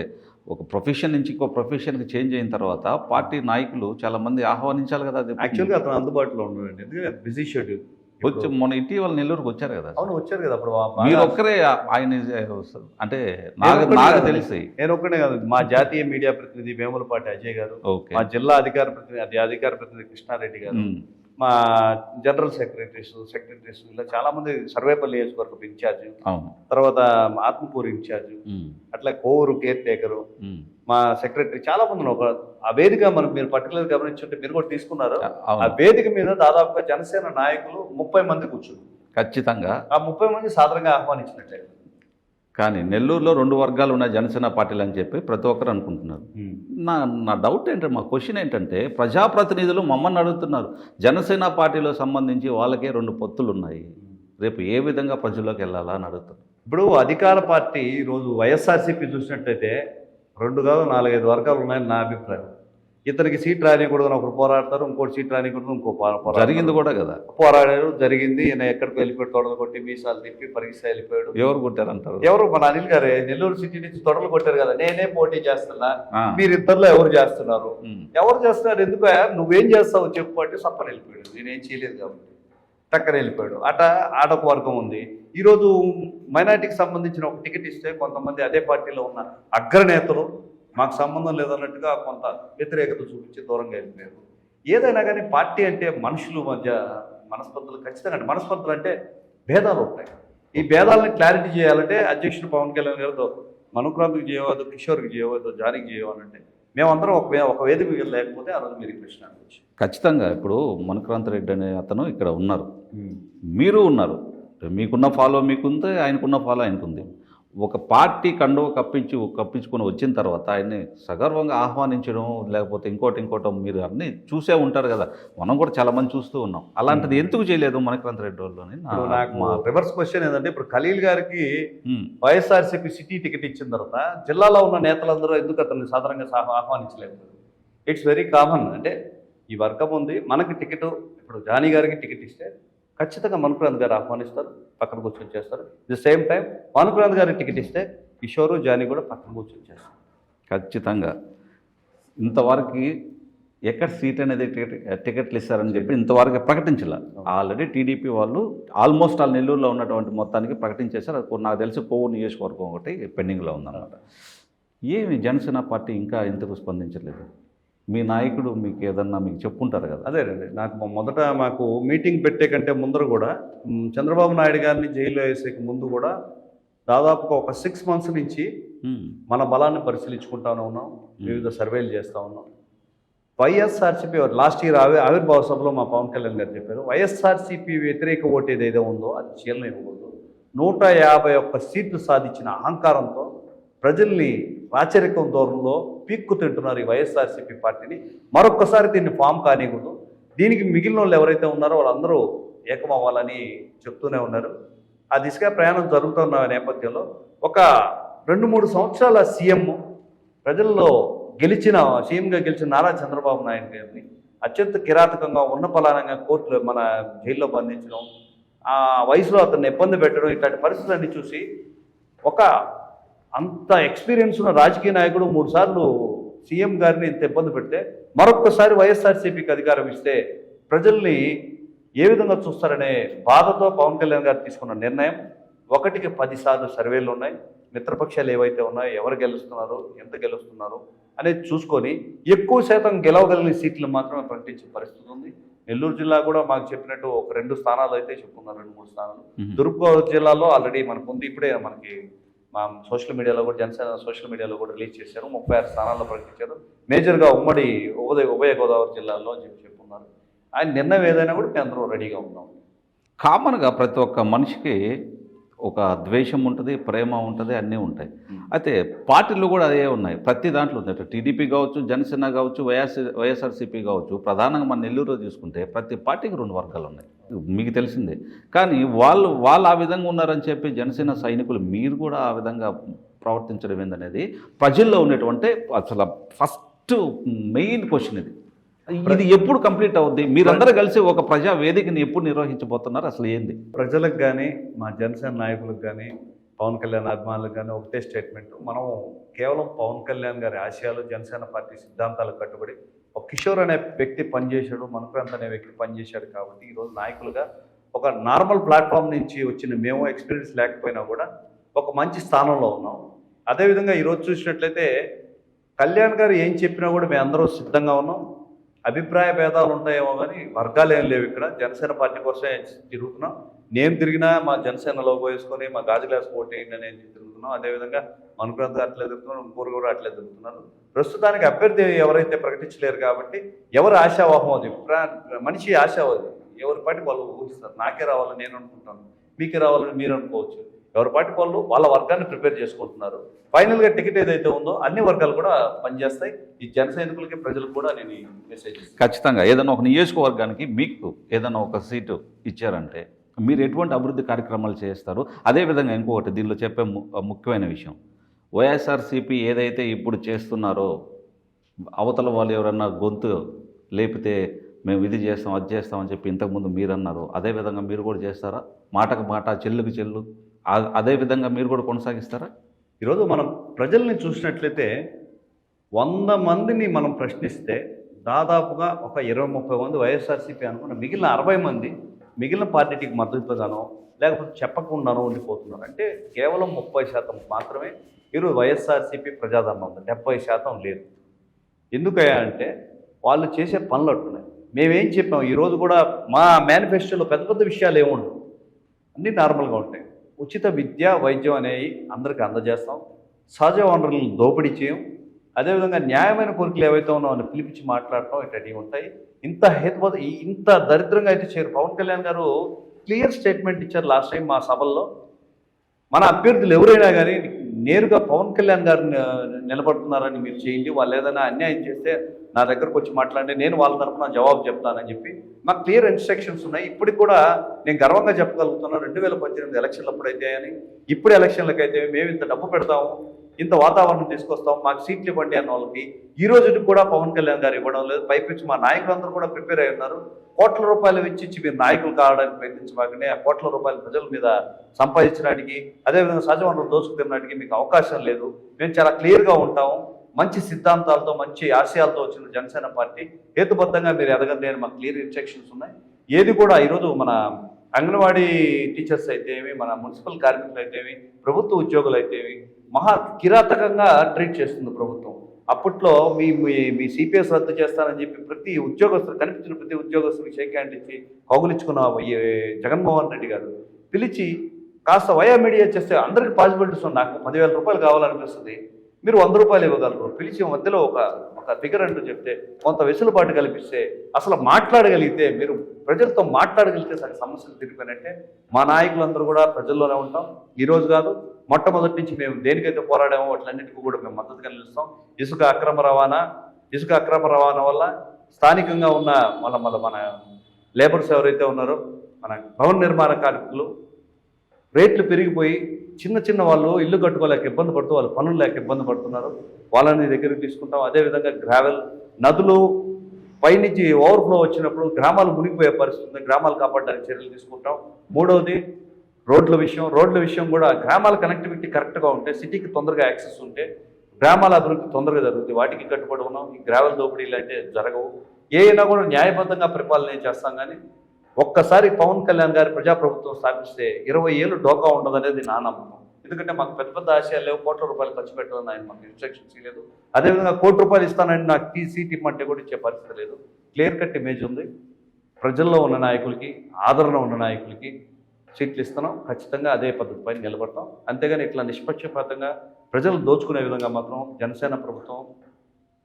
ఒక ప్రొఫెషన్ నుంచి ఇంకో ప్రొఫెషన్కి చేంజ్ అయిన తర్వాత పార్టీ నాయకులు చాలామంది ఆహ్వానించాలి కదా. అది యాక్చువల్గా అతను అందుబాటులో ఉన్నాడండి, ఎందుకంటే బిజీ షెడ్యూల్. వచ్చి మొన్న ఇటీవల నెల్లూరుకు వచ్చారు కదా. అవును వచ్చారు కదా. అప్పుడు మీరు ఒక్కరే ఆయన అంటే నాకు తెలిసి నేను ఒక్కడే కాదు, మా జాతీయ మీడియా ప్రతినిధి వేములపాటి అజయ్ గారు, ఓకే, మా జిల్లా అధికార ప్రతినిధి కృష్ణారెడ్డి గారు, మా జనరల్ సెక్రటరీస్ ఇలా చాలా మంది, సర్వేపల్లి నియోజకవర్గం ఇన్ఛార్జ్, అవును, తర్వాత ఆత్మకూరు ఇన్ఛార్జ్, అట్లా కోవూరు కేర్ టేకరు, మా సెక్రటరీ, చాలా మంది ఒక ఆ వేదిక మీరు పర్టికులర్ గమనించుంటే మీరు కూడా తీసుకున్నారు. ఆ వేదిక మీద దాదాపుగా జనసేన నాయకులు 30 మంది కూర్చున్నారు. ఖచ్చితంగా ఆ 30 మంది సాధారణంగా ఆహ్వానించినట్లే. కానీ నెల్లూరులో 2 వర్గాలు ఉన్నాయి జనసేన పార్టీలు అని చెప్పి ప్రతి ఒక్కరు అనుకుంటున్నారు. నా డౌట్ ఏంటంటే, మా క్వశ్చన్ ఏంటంటే, ప్రజాప్రతినిధులు మమ్మల్ని అడుగుతున్నారు, జనసేన పార్టీలో సంబంధించి వాళ్ళకే 2 పొత్తులు ఉన్నాయి, రేపు ఏ విధంగా ప్రజల్లోకి వెళ్ళాలా అని అడుగుతున్నారు. ఇప్పుడు అధికార పార్టీ ఈరోజు వైఎస్ఆర్సీపీ చూసినట్టయితే 2 కాదు 4-5 వర్గాలు ఉన్నాయని నా అభిప్రాయం. ఇతనికి సీట్ రానికూడదని ఒకరు పోరాడతారు, ఇంకోటి సీట్ రానికూడదు ఇంకో జరిగింది కూడా కదా, పోరాడారు, జరిగింది. ఈయన ఎక్కడికి వెళ్ళిపోయాడు, తొడలు కొట్టి మీసాలు తిప్పి పరిగిస్తా వెళ్ళిపోయాడు. ఎవరు కొట్టారంటారు? ఎవరు, మన అనిల్ గారే నెల్లూరు సిటీ నుంచి తొడలు కొట్టారు కదా, నేనే పోటీ చేస్తున్నా, మీరిద్దరిలో ఎవరు చేస్తున్నారు, ఎందుకు నువ్వేం చేస్తావు చెప్పు అంటే సప్పని వెళ్ళిపోయాడు. నేనేం చేయలేదు కాబట్టి టక్కన వెళ్ళిపోయాడు. ఆటొక వర్గం ఉంది. ఈరోజు మైనార్టీకి సంబంధించిన ఒక టికెట్ ఇస్తే కొంతమంది అదే పార్టీలో ఉన్న అగ్రనేతలు మాకు సంబంధం లేదన్నట్టుగా కొంత వ్యతిరేకత చూపించి దూరంగా వెళ్ళిపోయారు. ఏదైనా కానీ పార్టీ అంటే మనుషుల మధ్య మనస్పర్ధలు ఖచ్చితంగా, అంటే మనస్పర్ధలు అంటే భేదాలు ఉంటాయి. ఈ భేదాలని క్లారిటీ చేయాలంటే అధ్యక్షుడు పవన్ కళ్యాణ్ గారితో మనుక్రాంతికి చేయవద్దు, కిషోర్కి చేయవద్దు, జానికి చేయవాలంటే మేమందరం ఒక వేదిక మీద లేకపోతే ఆ రోజు మీరు ప్రశ్న అనవచ్చు. ఖచ్చితంగా. ఇప్పుడు మనుక్రాంతి రెడ్డి అనే అతను ఇక్కడ ఉన్నారు, మీరు ఉన్నారు, మీకున్న ఫాలో మీకుంది, ఆయనకున్న ఫాలో ఆయనకుంది. ఒక పార్టీ కండువ కప్పించుకొని వచ్చిన తర్వాత ఆయన్ని సగర్వంగా ఆహ్వానించడం, లేకపోతే ఇంకోటో మీరు అన్నీ చూసే ఉంటారు కదా, మనం కూడా చాలా మంది చూస్తూ ఉన్నాం. అలాంటిది ఎందుకు చేయలేదు మనుక్రాంతి రెడ్డి వాళ్ళని? నాకు రివర్స్ క్వశ్చన్ ఏంటంటే, ఇప్పుడు ఖలీల్ గారికి వైఎస్ఆర్సీపీ సిటీ టికెట్ ఇచ్చిన తర్వాత జిల్లాలో ఉన్న నేతలందరూ ఎందుకు అతన్ని సాధారణంగా ఆహ్వానించలేదు? It's very common. అంటే ఈ వర్గం ఉంది, మనకి టికెట్, ఇప్పుడు జానీ గారికి టికెట్ ఇస్తే ఖచ్చితంగా మనుక్రాంత్ గారు ఆహ్వానిస్తారు, పక్కన కూర్చొని చేస్తారు. ది సేమ్ టైం మనుక్రాంత్ గారికి టికెట్ ఇస్తే కిషోరు, జానీ కూడా పక్కన కూర్చొని చేస్తారు. ఖచ్చితంగా. ఇంతవరకు ఎక్కడ సీట్ అనేది టికెట్లు ఇస్తారని చెప్పి ఇంతవరకు ప్రకటించాల. ఆల్రెడీ టీడీపీ వాళ్ళు ఆల్మోస్ట్ నెల్లూరులో ఉన్నటువంటి మొత్తానికి ప్రకటించేశారు. అది నాకు తెలిసి కోవూరు నియోజకవర్గం ఒకటి పెండింగ్లో ఉందన్నమాట. ఏమి జనసేన పార్టీ ఇంకా ఎందుకు స్పందించలేదు? మీ నాయకుడు మీకు ఏదన్నా మీకు చెప్పుంటారు కదా. అదేనండి, నాకు మొదట మాకు మీటింగ్ పెట్టే కంటే ముందర కూడా చంద్రబాబు నాయుడు గారిని జైల్లో వేసేకి ముందు కూడా దాదాపుగా ఒక 6 months నుంచి మన బలాన్ని పరిశీలించుకుంటానే ఉన్నాం, వివిధ సర్వేలు చేస్తూ ఉన్నాం. వైఎస్ఆర్సీపీ లాస్ట్ ఇయర్ ఆవిర్భావ సభలో మా పవన్ కళ్యాణ్ గారు చెప్పారు, వైఎస్ఆర్సీపీ వ్యతిరేక ఓటు ఏదైతే ఉందో అది చీలన ఇవ్వకూడదు. 151 సీట్లు సాధించిన అహంకారంతో ప్రజల్ని రాచరికం దూరంలో పీక్కు తింటున్నారు ఈ వైఎస్ఆర్సీపీ పార్టీని. మరొక్కసారి దీన్ని ఫామ్ కానివ్వకూడదు. దీనికి మిగిలిన వాళ్ళు ఎవరైతే ఉన్నారో వాళ్ళందరూ ఏకమవ్వాలని చెప్తూనే ఉన్నారు. ఆ దిశగా ప్రయాణం జరుగుతున్న నేపథ్యంలో ఒక 2-3 సంవత్సరాల సీఎం ప్రజల్లో సీఎంగా గెలిచిన నారా చంద్రబాబు నాయుడు గారిని అత్యంత కిరాతకంగా ఉన్నపలానంగా కోర్టులో మన జైల్లో బంధించడం, ఆ వయసులో అతన్ని ఇబ్బంది పెట్టడం, ఇట్లాంటి పరిస్థితులన్నీ చూసి ఒక అంత ఎక్స్పీరియన్స్ ఉన్న రాజకీయ నాయకుడు 3 సార్లు సీఎం గారిని ఇంత ఇబ్బంది పెడితే మరొక్కసారి వైఎస్ఆర్సీపీకి అధికారం ఇస్తే ప్రజల్ని ఏ విధంగా చూస్తారనే బాధతో పవన్ కళ్యాణ్ గారు తీసుకున్న నిర్ణయం. 1కి 10 సార్లు సర్వేలు ఉన్నాయి, మిత్రపక్షాలు ఏవైతే ఉన్నాయో ఎవరు గెలుస్తున్నారు, ఎంత గెలుస్తున్నారు అనేది చూసుకొని ఎక్కువ శాతం గెలవగలిగిన సీట్లు మాత్రమే ప్రకటించే పరిస్థితి ఉంది. నెల్లూరు జిల్లా కూడా మాకు చెప్పినట్టు ఒక 2 స్థానాలు అయితే చెప్పుకున్నారు, 2-3 స్థానాలు. తూర్పుగోదావరి జిల్లాలో ఆల్రెడీ మనకు ఉంది, ఇప్పుడే మనకి మా సోషల్ మీడియాలో కూడా జనసేన సోషల్ మీడియాలో కూడా రిలీజ్ చేశారు, 36 స్థానాల్లో ప్రకటించారు. మేజర్గా ఉమ్మడి ఉభయ గోదావరి జిల్లాల్లో చెప్పుకున్నారు. ఆయన నిర్ణయం ఏదైనా కూడా మేము అందరూ రెడీగా ఉన్నాం. కామన్గా ప్రతి ఒక్క మనిషికి ఒక ద్వేషం ఉంటుంది, ప్రేమ ఉంటుంది, అన్నీ ఉంటాయి. అయితే పార్టీలు కూడా అదే ఉన్నాయి, ప్రతి దాంట్లో ఉంది. టీడీపీ కావచ్చు, జనసేన కావచ్చు, వైఎస్ఆర్సీపీ కావచ్చు. ప్రధానంగా మన నెల్లూరులో తీసుకుంటే ప్రతి పార్టీకి 2 వర్గాలు ఉన్నాయి, మీకు తెలిసిందే. కానీ వాళ్ళు ఆ విధంగా ఉన్నారని చెప్పి జనసేన సైనికులు మీరు కూడా ఆ విధంగా ప్రవర్తించడం ఏందనేది ప్రజల్లో ఉండేటువంటి అసలు ఫస్ట్ మెయిన్ క్వశ్చన్ ఇది. ఇది ఎప్పుడు కంప్లీట్ అవుద్ది? మీరందరూ కలిసి ఒక ప్రజా వేదికని ఎప్పుడు నిర్వహించబోతున్నారు? అసలు ఏంది? ప్రజలకు కానీ మా జనసేన నాయకులకు కానీ పవన్ కళ్యాణ్ అభిమానులకు కానీ ఒకటే స్టేట్మెంట్, మనం కేవలం పవన్ కళ్యాణ్ గారి ఆశయాలు జనసేన పార్టీ సిద్ధాంతాలకు కట్టుబడి ఒక కిషోర్ అనే వ్యక్తి పనిచేశాడు, మనప్రాంత్ అనే వ్యక్తి పనిచేశాడు కాబట్టి ఈరోజు నాయకులుగా ఒక నార్మల్ ప్లాట్ఫామ్ నుంచి వచ్చిన మేము ఎక్స్పీరియన్స్ లేకపోయినా కూడా ఒక మంచి స్థానంలో ఉన్నాం. అదేవిధంగా ఈరోజు చూసినట్లయితే కళ్యాణ్ గారు ఏం చెప్పినా కూడా మేము అందరూ సిద్ధంగా ఉన్నాం. అభిప్రాయ భేదాలు ఉంటాయేమో కానీ వర్గాలు ఏం లేవు. ఇక్కడ జనసేన పార్టీ కోసమే తిరుగుతున్నాం. నేను తిరిగినా మా జనసేన లోగో వేసుకొని మా గాజు గ్లాస్ ఓటు వేయండి నేను తిరుగుతున్నాం. అదేవిధంగా మనుప్రాంత్ అట్లే తిరుగుతున్నాం, ఇంకోరు కూడా అట్లే తిరుగుతున్నారు. ప్రస్తుతానికి అభ్యర్థి ఎవరైతే ప్రకటించలేరు కాబట్టి ఎవరు ఆశావాహం అది మనిషి ఆశావాది, ఎవరి పాటికి వాళ్ళు ఊహిస్తారు. నాకే రావాలని నేను అనుకుంటాను, మీకే రావాలని మీరు అనుకోవచ్చు. ఎవరి పాటికి వాళ్ళు వాళ్ళ వర్గాన్ని ప్రిపేర్ చేసుకుంటున్నారు. ఫైనల్గా టికెట్ ఏదైతే ఉందో అన్ని వర్గాలు కూడా పనిచేస్తాయి. ఈ జన సైనికులకి ప్రజలకు కూడా నేను మెసేజ్ ఇస్తాను. ఖచ్చితంగా ఏదైనా ఒక నియోజకవర్గానికి మీకు ఏదైనా ఒక సీటు ఇచ్చారంటే మీరు ఎటువంటి అభివృద్ధి కార్యక్రమాలు చేస్తారు? అదేవిధంగా ఇంకొకటి దీనిలో చెప్పే ముఖ్యమైన విషయం, వైఎస్ఆర్సీపీ ఏదైతే ఇప్పుడు చేస్తున్నారో అవతల వాళ్ళు ఎవరన్నా గొంతు లేపితే మేము ఇది చేస్తాం అది చేస్తామని చెప్పి ఇంతకుముందు మీరు అన్నారు. అదేవిధంగా మీరు కూడా చేస్తారా? మాటకు మాట, చెల్లుకు చెల్లు, అదేవిధంగా మీరు కూడా కొనసాగిస్తారా? ఈరోజు మనం ప్రజల్ని చూసినట్లయితే 100 మందిని మనం ప్రశ్నిస్తే దాదాపుగా ఒక 20-30 మంది వైఎస్ఆర్సీపీ అనుకున్న మిగిలిన 60 మంది మిగిలిన పార్టీకి మద్దతుగానో లేకపోతే చెప్పకుండానో ఉండిపోతున్నారు. అంటే కేవలం 30% మాత్రమే ఈరోజు వైఎస్ఆర్సీపీ ప్రజాదరణ ఉంది, 70% లేదు. ఎందుకయ్యా అంటే వాళ్ళు చేసే పనులు అంటున్నాయి. మేమేం చెప్పాం ఈరోజు కూడా మా మేనిఫెస్టోలో పెద్ద పెద్ద విషయాలు ఏముండవు, అన్నీ నార్మల్గా ఉంటాయి. ఉచిత విద్య వైద్యం అనేవి అందరికీ అందజేస్తాం, సహజ వనరులను దోపిడీ చేయం, అదేవిధంగా న్యాయమైన కోరికలు ఏవైతే ఉన్నాయో అని పిలిపించి మాట్లాడటం ఇట్లాంటివి ఉంటాయి. ఇంత దరిద్రంగా అయితే చేయరు. పవన్ కళ్యాణ్ గారు క్లియర్ స్టేట్మెంట్ ఇచ్చారు లాస్ట్ టైం మా సభల్లో, మన అభ్యర్థులు ఎవరైనా కానీ నేరుగా పవన్ కళ్యాణ్ గారు నిలబడుతున్నారని మీరు చేయండి, వాళ్ళు ఏదైనా అన్యాయం చేస్తే నా దగ్గరకు వచ్చి మాట్లాడి నేను వాళ్ళ తరఫున జవాబు చెప్తానని చెప్పి మాకు క్లియర్ ఇన్స్ట్రక్షన్స్ ఉన్నాయి. ఇప్పటికి కూడా నేను గర్వంగా చెప్పగలుగుతున్నాను, 2018 ఎలక్షన్లు అప్పుడైతే అని ఇప్పుడు ఎలక్షన్లకైతే మేము ఇంత డబ్బు పెడతాము, ఇంత వాతావరణం తీసుకొస్తాం, మాకు సీట్లు ఇవ్వండి అన్న వాళ్ళకి ఈ రోజుకి కూడా పవన్ కళ్యాణ్ గారు ఇవ్వడం లేదు. పైపించి మా నాయకులందరూ కూడా ప్రిపేర్ అయి ఉన్నారు. కోట్ల రూపాయలు వెచ్చించి మీరు నాయకులు కావడానికి ప్రయత్నించబాకనే ఆ కోట్ల రూపాయలు ప్రజల మీద సంపాదించడానికి, అదేవిధంగా సహజ వనరులు దోచుకుతినడానికి మీకు అవకాశం లేదు. మేము చాలా క్లియర్గా ఉంటాము. మంచి సిద్ధాంతాలతో మంచి ఆశయాలతో వచ్చిన జనసేన పార్టీ హేతుబద్ధంగా మీరు ఎదగండి అని మాకు క్లియర్ ఇన్స్ట్రక్షన్స్ ఉన్నాయి. ఏది కూడా ఈరోజు మన అంగన్వాడీ టీచర్స్ అయితేవి, మన మున్సిపల్ కార్మికులు అయితేవి, ప్రభుత్వ ఉద్యోగులు అయితేవి మహా కిరాతకంగా ట్రీట్ చేస్తుంది ప్రభుత్వం. అప్పట్లో మీ సిపిఎస్ రద్దు చేస్తానని చెప్పి ప్రతి ఉద్యోగస్తులు కనిపించిన ప్రతి ఉద్యోగస్తులకు షేక్ హ్యాండ్ ఇచ్చి కౌగులించుకున్న జగన్మోహన్ రెడ్డి గారు పిలిచి కాస్త వయా మీడియా చేస్తే అందరికీ పాసిబిలిటీస్ ఉన్నాయి. నాకు 10,000 రూపాయలు కావాలనిపిస్తుంది, మీరు 100 రూపాయలు ఇవ్వగలరు, పిలిచి మధ్యలో ఒక ఫిగర్ అంటూ చెప్తే కొంత వెసులుబాటు కల్పిస్తే అసలు మాట్లాడగలిగితే మీరు ప్రజలతో మాట్లాడగలిగితే సరే సమస్యలు తిరిగిపోయినట్టే. మా నాయకులందరూ కూడా ప్రజల్లోనే ఉంటాం. ఈరోజు కాదు, మొట్టమొదటి నుంచి మేము దేనికైతే పోరాడామో వాటిలన్నిటికీ కూడా మేము మద్దతుగా నిలుస్తాం. ఇసుక అక్రమ రవాణా వల్ల స్థానికంగా ఉన్న మన లేబర్స్ ఎవరైతే ఉన్నారో మన భవన నిర్మాణ కార్మికులు రేట్లు పెరిగిపోయి చిన్న వాళ్ళు ఇల్లు కట్టుకోలేక ఇబ్బంది పడుతూ వాళ్ళు పనులు లేక ఇబ్బంది పడుతున్నారు, వాళ్ళని దగ్గరికి తీసుకుంటాం. అదేవిధంగా గ్రావెల్ నదులు పైనుంచి ఓవర్ఫ్లో వచ్చినప్పుడు గ్రామాలు మునిగిపోయే పరిస్థితి ఉంది, గ్రామాలు కాపాడడానికి చర్యలు తీసుకుంటాం. మూడవది రోడ్ల విషయం కూడా గ్రామాల కనెక్టివిటీ కరెక్ట్గా ఉంటే, సిటీకి తొందరగా యాక్సెస్ ఉంటే గ్రామాల అభివృద్ధి తొందరగా జరుగుతుంది. వాటికి కట్టుబడి ఉన్నాం. ఈ గ్రావెల్ దోపిడీలు అంటే జరగవు. ఏమైనా కూడా న్యాయబద్ధంగా పరిపాలన చేస్తాం. కానీ ఒక్కసారి పవన్ కళ్యాణ్ గారి ప్రజాప్రభుత్వం స్థాపిస్తే 20 ఏళ్ళు డోకా ఉండదనేది నా నమ్మకం. ఎందుకంటే మాకు పెద్ద పెద్ద ఆశయాలు లేవు, కోట్ల రూపాయలు ఖర్చు పెట్టాలని ఆయన మాకు ఇన్స్ట్రక్షన్స్ లేదు. అదేవిధంగా ₹1,00,00,000 ఇస్తానని నాకు సీట్ ఇమ్మంటే కూడా ఇచ్చే పరిస్థితి లేదు. క్లియర్ కట్ ఇమేజ్ ఉంది. ప్రజల్లో ఉన్న నాయకులకి, ఆదరణ ఉన్న నాయకులకి సీట్లు ఇస్తున్నాం. ఖచ్చితంగా అదే పద్ధతి పైన నిలబడతాం. అంతేగాని ఇట్లా నిష్పక్షపాతంగా ప్రజలు దోచుకునే విధంగా మాత్రం జనసేన ప్రభుత్వం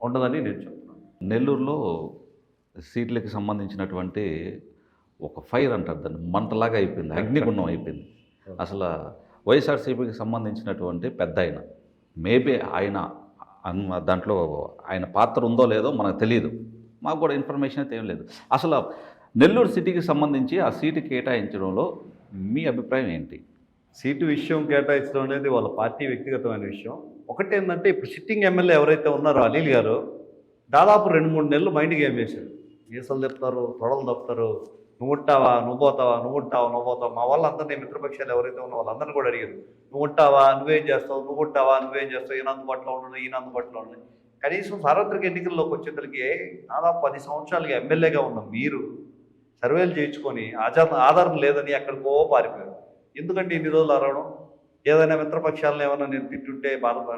ఉండదని నేను చెప్తున్నాను. నెల్లూరులో సీట్లకి సంబంధించినటువంటి ఒక ఫైర్ అంటారు దాన్ని, మంటలాగా అయిపోయింది, అగ్నిగుండం అయిపోయింది. అసలు వైఎస్ఆర్సీపీకి సంబంధించినటువంటి పెద్ద ఆయన, మేబీ ఆయన దాంట్లో ఆయన పాత్ర ఉందో లేదో మనకు తెలియదు, మాకు కూడా ఇన్ఫర్మేషన్ అయితే ఏం లేదు. అసలు నెల్లూరు సిటీకి సంబంధించి ఆ సీటు కేటాయించడంలో మీ అభిప్రాయం ఏంటి? సీటు విషయం కేటాయించడం అనేది వాళ్ళ పార్టీ వ్యక్తిగతమైన విషయం. ఒకటేంటంటే ఇప్పుడు సిట్టింగ్ ఎమ్మెల్యే ఎవరైతే ఉన్నారో అనిల్ గారు, దాదాపు 2-3 నెలలు మైండ్ గేమ్ వేశారు. మీసాలు చెప్తారు, తొడలు తప్పుతారు, నువ్వు ఉంటావా, నువ్వు పోతావా, నువ్వు ఉంటావా, నువ్వు పోతావా. మా వాళ్ళందరినీ మిత్రపక్షాలు ఎవరైతే ఉన్నారో వాళ్ళందరినీ కూడా అడిగారు, నువ్వు ఉంటావా, నువ్వేం చేస్తావు, నువ్వు ఉంటావా, నువ్వేం చేస్తావు, ఈయన అందుబాటులో ఉండడు, ఈయన అందుబాటులో ఉండదు. కనీసం సార్వత్రిక ఎన్నికల్లోకి వచ్చేసరికి దాదాపు 10 సంవత్సరాలుగా ఎమ్మెల్యేగా ఉన్న మీరు సర్వేలు చేయించుకొని ఆధారం లేదని ఎక్కడికో పారిపోయారు. ఎందుకంటే ఇన్ని రోజులు అరవడం, ఏదైనా మిత్రపక్షాలను ఏమైనా నేను తిట్టుంటే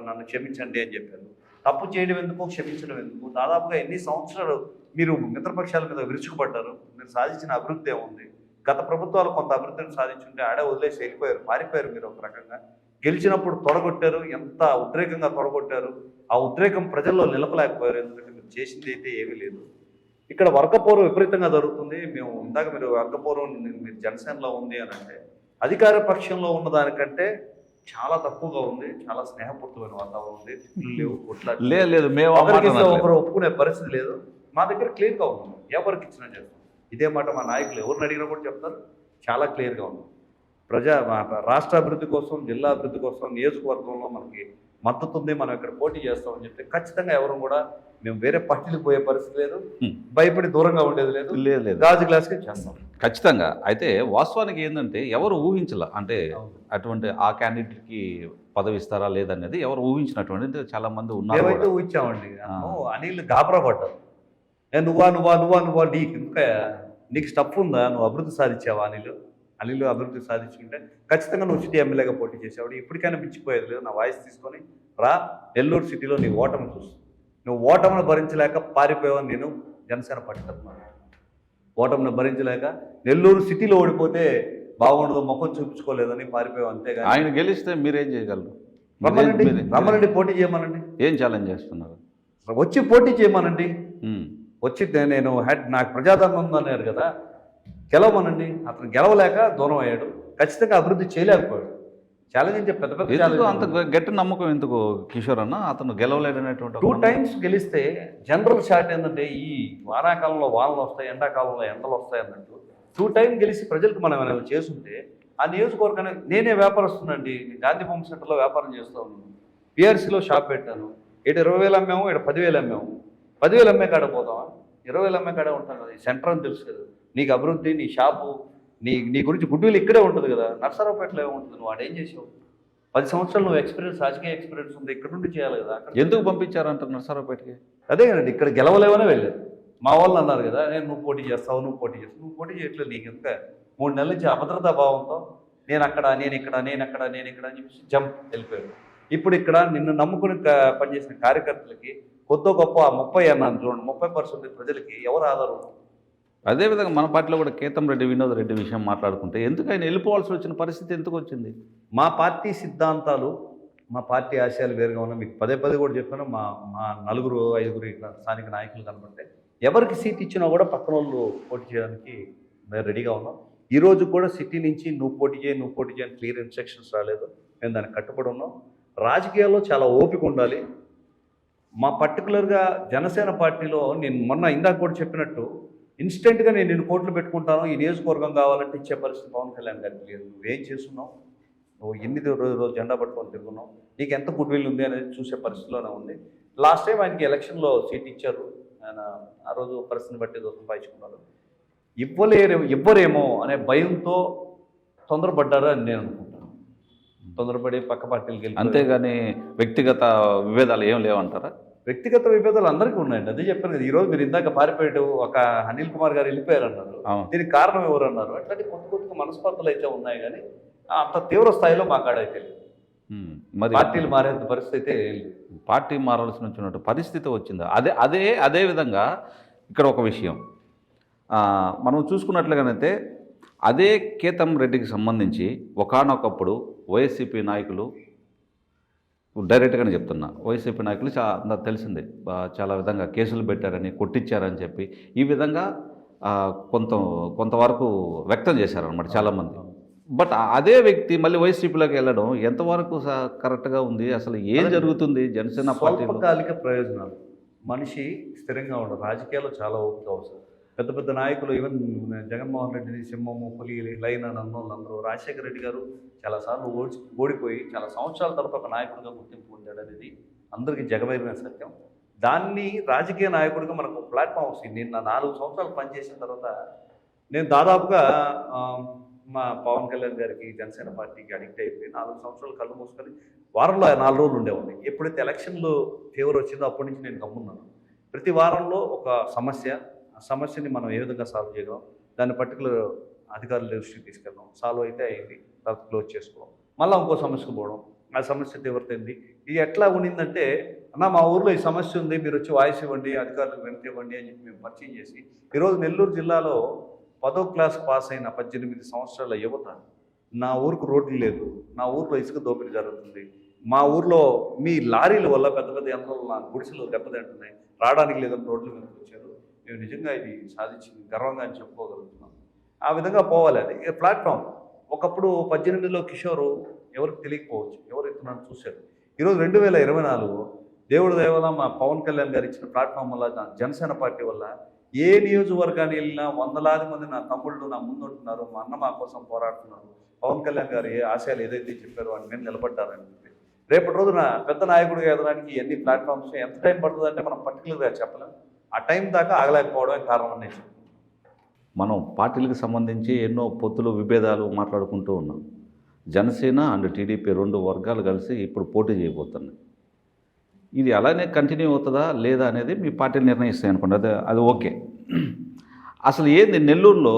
నన్ను క్షమించండి అని చెప్పారు. తప్పు చేయడం ఎందుకు, క్షమించడం ఎందుకు? దాదాపుగా ఎన్ని సంవత్సరాలు మీరు మిత్రపక్షాల మీద విరుచుకుపడ్డారు. మీరు సాధించిన అభివృద్ధి ఏముంది? గత ప్రభుత్వాలు కొంత అభివృద్ధిని సాధించుంటే ఆడే వదిలేసి వెళ్ళిపోయారు, పారిపోయారు. మీరు ఒక రకంగా గెలిచినప్పుడు తొడగొట్టారు, ఎంత ఉద్రేకంగా తొడగొట్టారు. ఆ ఉద్రేకం ప్రజల్లో నిలపలేకపోయారు, ఎందుకంటే మీరు చేసింది అయితే ఏమీ లేదు. ఇక్కడ వర్గపోరు విపరీతంగా జరుగుతుంది. మేము ఇందాక మీరు వర్గపోరు మీరు జనసేనలో ఉంది అని అంటే అధికార పక్షంలో ఉన్న దానికంటే చాలా తక్కువగా ఉంది. చాలా స్నేహపూర్తమైన వాతావరణం ఉంది. లేవు, లేదు మేము ఒకరు ఒప్పుకునే పరిస్థితి లేదు. మా దగ్గర క్లియర్గా ఉంది, ఎవరికి ఇచ్చినా చేస్తాం. ఇదే మాట మా నాయకులు ఎవరిని అడిగినా కూడా చెప్తారు. చాలా క్లియర్గా ఉంది. రాష్ట్ర అభివృద్ధి కోసం, జిల్లా అభివృద్ధి కోసం, నియోజకవర్గంలో మనకి మద్దతు ఉంది, మనం ఇక్కడ పోటీ చేస్తామని చెప్తే ఖచ్చితంగా ఎవరు కూడా మేము వేరే పార్టీలకు పోయే పరిస్థితి లేదు, భయపడి దూరంగా ఉండేది లేదు. లేదు, గాజు గ్లాస్కి చేస్తాం ఖచ్చితంగా. అయితే వాస్తవానికి ఏంటంటే ఎవరు ఊహించాల అంటే అటువంటి ఆ క్యాండిడేట్కి పదవి ఇస్తారా లేదనేది ఎవరు ఊహించినటువంటి చాలా మంది ఉన్నారు. మేమైతే ఊహించామండి. అనిల్ గాబరా పడ్డారు. నువ్వా నువ్వా నువ్వా నువ్వా నీకు స్టఫ్ ఉందా, నువ్వు అభివృద్ధి సాధించావా? అనిల్ అభివృద్ధి సాధించుకుంటే ఖచ్చితంగా నువ్వు సిటీ ఎమ్మెల్యేగా పోటీ చేసావు. ఇప్పటికైనా మించిపోయేది లేదు. నా వాయిస్ తీసుకొని రా, నెల్లూరు సిటీలో నీ ఓటమి చూస్తు. నువ్వు ఓటమిని భరించలేక పారిపోయావని నేను జనసేన పార్టీ తరఫున ఓటమిని భరించలేక నెల్లూరు సిటీలో ఓడిపోతే బాగుండదు, ముఖం చూపించుకోలేదని పారిపోయావు, అంతేగా. ఆయన గెలిస్తే మీరేం చేయగలరు? రమ్మనండి, పోటీ చేయమనండి. ఏం ఛాలెంజ్ చేస్తున్నారు? వచ్చి పోటీ చేయమనండి. వచ్చి నేను నాకు ప్రజాధనం ఉందన్నారు కదా, గెలవమనండి. అతను గెలవలేక దూరం అయ్యాడు, ఖచ్చితంగా అభివృద్ధి చేయలేకపోయాడు. ఛాలెంజ్ పెద్ద పెద్ద అంత గట్టి నమ్మకం ఎందుకు కిషోర్ అన్న? అతను గెలవలేడనేటువంటి 2 times గెలిస్తే జనరల్ షాట్ ఏంటంటే ఈ వానాకాలంలో వానలు వస్తాయి, ఎండాకాలంలో ఎండలు వస్తాయి అన్నట్టు 2 times గెలిచి ప్రజలకు మనం ఏమైనా చేసుంటే ఆ నియోజకవర్గాన్ని నేనే వ్యాపారస్తున్నాండి. గాంధీ బొమ్మ సెంటర్లో వ్యాపారం చేస్తూ ఉన్నాను, పిఆర్సీలో షాప్ పెట్టాను. ఇటు 20,000 అమ్మాము, ఇటు 10,000 అమ్మాము. 10,000 అమ్మే కాడ పోతామా? 20,000 అమ్మే కాడే ఉంటాం కదా. ఈ సెంటర్ అని తెలుసు కదా నీకు. అభివృద్ధి, నీ షాపు, నీ గురించి గుడ్ విల్ ఇక్కడే ఉంటుంది కదా. నర్సరావుపేటలో ఏముంటుంది? నువ్వు వాడు ఏం చేసావు? 10 సంవత్సరాలు నువ్వు ఎక్స్పీరియన్స్, రాజకీయ ఎక్స్పీరియన్స్ ఉంది, ఇక్కడ నుండి చేయాలి కదా. ఎందుకు పంపించారంటారు నర్సరావుపేటకి? అదే కదండి, ఇక్కడ గెలవలేవనే వెళ్ళారు. మా వాళ్ళు అన్నారు కదా, నువ్వు పోటీ చేస్తావు, నువ్వు పోటీ చేస్తావు. నువ్వు పోటీ చేయట్లేదు. నీకు ఎంత 3 నెలల నుంచి అభద్రతా భావంతో నేను ఇక్కడ అని చెప్పేసి జంప్ వెళ్ళిపోయాడు. ఇప్పుడు ఇక్కడ నిన్ను నమ్ముకుని పనిచేసిన కార్యకర్తలకి కొద్దో గొప్ప 30 అన్నాను చూడండి, 30% ప్రజలకి ఎవరు ఆధారం? అదేవిధంగా మన పార్టీలో కూడా కేతం రెడ్డి, వినోద్ రెడ్డి విషయం మాట్లాడుకుంటే ఎందుకు ఆయన వెళ్ళిపోవాల్సి వచ్చిన పరిస్థితి ఎందుకు వచ్చింది? మా పార్టీ సిద్ధాంతాలు, మా పార్టీ ఆశయాలు వేరుగా ఉన్నాయి. మీకు పదే కూడా చెప్పాను. మా 4-5 ఇట్లా స్థానిక నాయకులు కనబడితే ఎవరికి సీట్ ఇచ్చినా కూడా పక్కన వాళ్ళు పోటీ చేయడానికి మేము రెడీగా ఉన్నాం. ఈరోజు కూడా సిటీ నుంచి నువ్వు పోటీ చేయని క్లియర్ ఇన్స్ట్రక్షన్స్ రాలేదు. మేము దానికి కట్టుబడి ఉన్నాం. రాజకీయాల్లో చాలా ఓపిక ఉండాలి. మా పర్టికులర్గా జనసేన పార్టీలో నేను మొన్న ఇందాక కూడా చెప్పినట్టు ఇన్స్టెంట్గా నేను కోట్లు పెట్టుకుంటాను, ఈ నియోజకవర్గం కావాలంటే ఇచ్చే పరిస్థితి పవన్ కళ్యాణ్ గారికి లేదు. నువ్వేం చేస్తున్నావు, నువ్వు ఎన్ని రోజు జెండా పట్టుకొని తిరుగున్నావు, నీకు ఎంత గుడ్ విల్ ఉంది అనేది చూసే పరిస్థితిలోనే ఉంది. లాస్ట్ టైం ఆయనకి ఎలక్షన్లో సీట్ ఇచ్చారు, ఆయన ఆ రోజు పరిస్థితిని బట్టి సంపాదించుకున్నారు. ఇవ్వరేమో అనే భయంతో తొందరపడ్డారు అని నేను అనుకుంటాను. తొందరపడి పక్క పార్టీలకు వెళ్ళి, అంతేగాని వ్యక్తిగత విభేదాలు ఏం లేవంటారా? వ్యక్తిగత విభేదాలు అందరికీ ఉన్నాయండి. అదే చెప్పాను కదా, ఈరోజు మీరు ఇందాక పారిపోయాడు ఒక అనిల్ కుమార్ గారు వెళ్ళిపోయారు అన్నారు. దీనికి కారణం ఎవరు అన్నారు? అట్లాంటి కొత్త మనస్పర్ధలు అయితే ఉన్నాయి, కానీ అంత తీవ్ర స్థాయిలో మాట్లాడైతే మరి పార్టీలు మారేంత పరిస్థితి అయితే పార్టీ మారాల్సి వచ్చినట్టు పరిస్థితి వచ్చింది. అదే విధంగా ఇక్కడ ఒక విషయం మనం చూసుకున్నట్లుగానైతే అదే కేతం రెడ్డికి సంబంధించి ఒకానొకప్పుడు వైఎస్సీపీ నాయకులు, డైరెక్ట్గానే చెప్తున్నా, వైసీపీ నాయకులు తెలిసిందే చాలా విధంగా కేసులు పెట్టారని, కొట్టించారని చెప్పి ఈ విధంగా కొంతవరకు వ్యక్తం చేశారనమాట చాలామంది. బట్ అదే వ్యక్తి మళ్ళీ వైసీపీలోకి వెళ్ళడం ఎంతవరకు కరెక్ట్గా ఉంది? అసలు ఏం జరుగుతుంది జనసేన పార్టీ? స్వల్పకాలిక ప్రయోజనాలు. మనిషి స్థిరంగా ఉండదు. రాజకీయాల్లో చాలా ఓపిక అవసరం. పెద్ద నాయకులు, ఈవెన్ జగన్మోహన్ రెడ్డిని సింహము, పులి, లైన్ అని అన్నోళ్ళందరూ, రాజశేఖర రెడ్డి గారు చాలాసార్లు ఓడిపోయి చాలా సంవత్సరాల తర్వాత ఒక నాయకుడిగా గుర్తింపు పొందాడు అనేది అందరికీ జగమైన సత్యం. దాన్ని రాజకీయ నాయకుడిగా మనకు ప్లాట్ఫామ్ వస్తుంది. నేను నా 4 సంవత్సరాలు పనిచేసిన తర్వాత నేను దాదాపుగా మా పవన్ కళ్యాణ్ గారికి జనసేన పార్టీకి అడిక్ట్ అయిపోయి 4 సంవత్సరాలు కళ్ళు మూసుకొని వారంలో 4 రోజులు ఉండేవాడిని. ఎప్పుడైతే ఎలక్షన్లు ఫేవర్ వచ్చిందో అప్పటి నుంచి నేను గమ్మున్నాను. ప్రతి వారంలో ఒక సమస్య, ఆ సమస్యని మనం ఏ విధంగా సాల్వ్ చేయగలం, దాన్ని పర్టికులర్ అధికారుల దృష్టికి తీసుకెళ్ళడం, సాల్వ్ అయితే అయింది, తర్వాత క్లోజ్ చేసుకోవడం, మళ్ళీ ఇంకో సమస్యకు పోవడం, ఆ సమస్య తీవ్రతైంది. ఇది ఎట్లా ఉండిందంటే, అన్న మా ఊర్లో ఈ సమస్య ఉంది, మీరు వచ్చి వాయిస్ ఇవ్వండి, అధికారులకు వెంట ఇవ్వండి అని చెప్పి మేము పరిచయం చేసి ఈరోజు నెల్లూరు జిల్లాలో 10వ క్లాస్ పాస్ అయిన 18 సంవత్సరాల యువత, నా ఊరికి రోడ్లు లేదు, నా ఊర్లో ఇసుక దోపిడీ జరుగుతుంది, మా ఊర్లో మీ లారీల వల్ల పెద్ద పెద్ద యంత్రాలు నా గుడిసెలు దెబ్బతింటున్నాయి, రావడానికి లేదని రోడ్ల మీదకి వచ్చారు, మేము నిజంగా ఇది సాధించింది గర్వంగా అని చెప్పుకోగలుగుతున్నాం. ఆ విధంగా పోవాలి. అది ప్లాట్ఫామ్. ఒకప్పుడు 18లో కిషోరు ఎవరికి తెలియకపోవచ్చు, ఎవరు ఎత్తున్నారని చూశారు. ఈరోజు 2024 దేవుడి దయ వల్ల మా పవన్ కళ్యాణ్ గారు ఇచ్చిన ప్లాట్ఫామ్ వల్ల, నా జనసేన పార్టీ వల్ల ఏ నియోజకవర్గాన్ని వెళ్ళినా వందలాది మంది నా తమ్ముళ్ళు నా ముందు ఉంటున్నారు, మా అన్న మా కోసం పోరాడుతున్నారు, పవన్ కళ్యాణ్ గారు ఏ ఆశయాలు ఏదైతే చెప్పారో వాటి మీద నిలబడ్డారని చెప్పి రేపటి రోజున పెద్ద నాయకుడిగా ఎదగడానికి ఎన్ని ప్లాట్ఫామ్స్ ఎంత టైం పడుతుంది అంటే మనం పర్టికులర్గా చెప్పలేం. ఆ టైం దాకా ఆగలేకపోవడమే కారణం అని చెప్పి మనం పార్టీలకు సంబంధించి ఎన్నో పొత్తులు విభేదాలు మాట్లాడుకుంటూ ఉన్నాం. జనసేన అండ్ టీడీపీ 2 వర్గాలు కలిసి ఇప్పుడు పోటీ చేయబోతున్నాయి. ఇది అలానే కంటిన్యూ అవుతుందా లేదా అనేది మీ పార్టీలు నిర్ణయిస్తాయి అనుకోండి, అది ఓకే. అసలు ఏంది నెల్లూరులో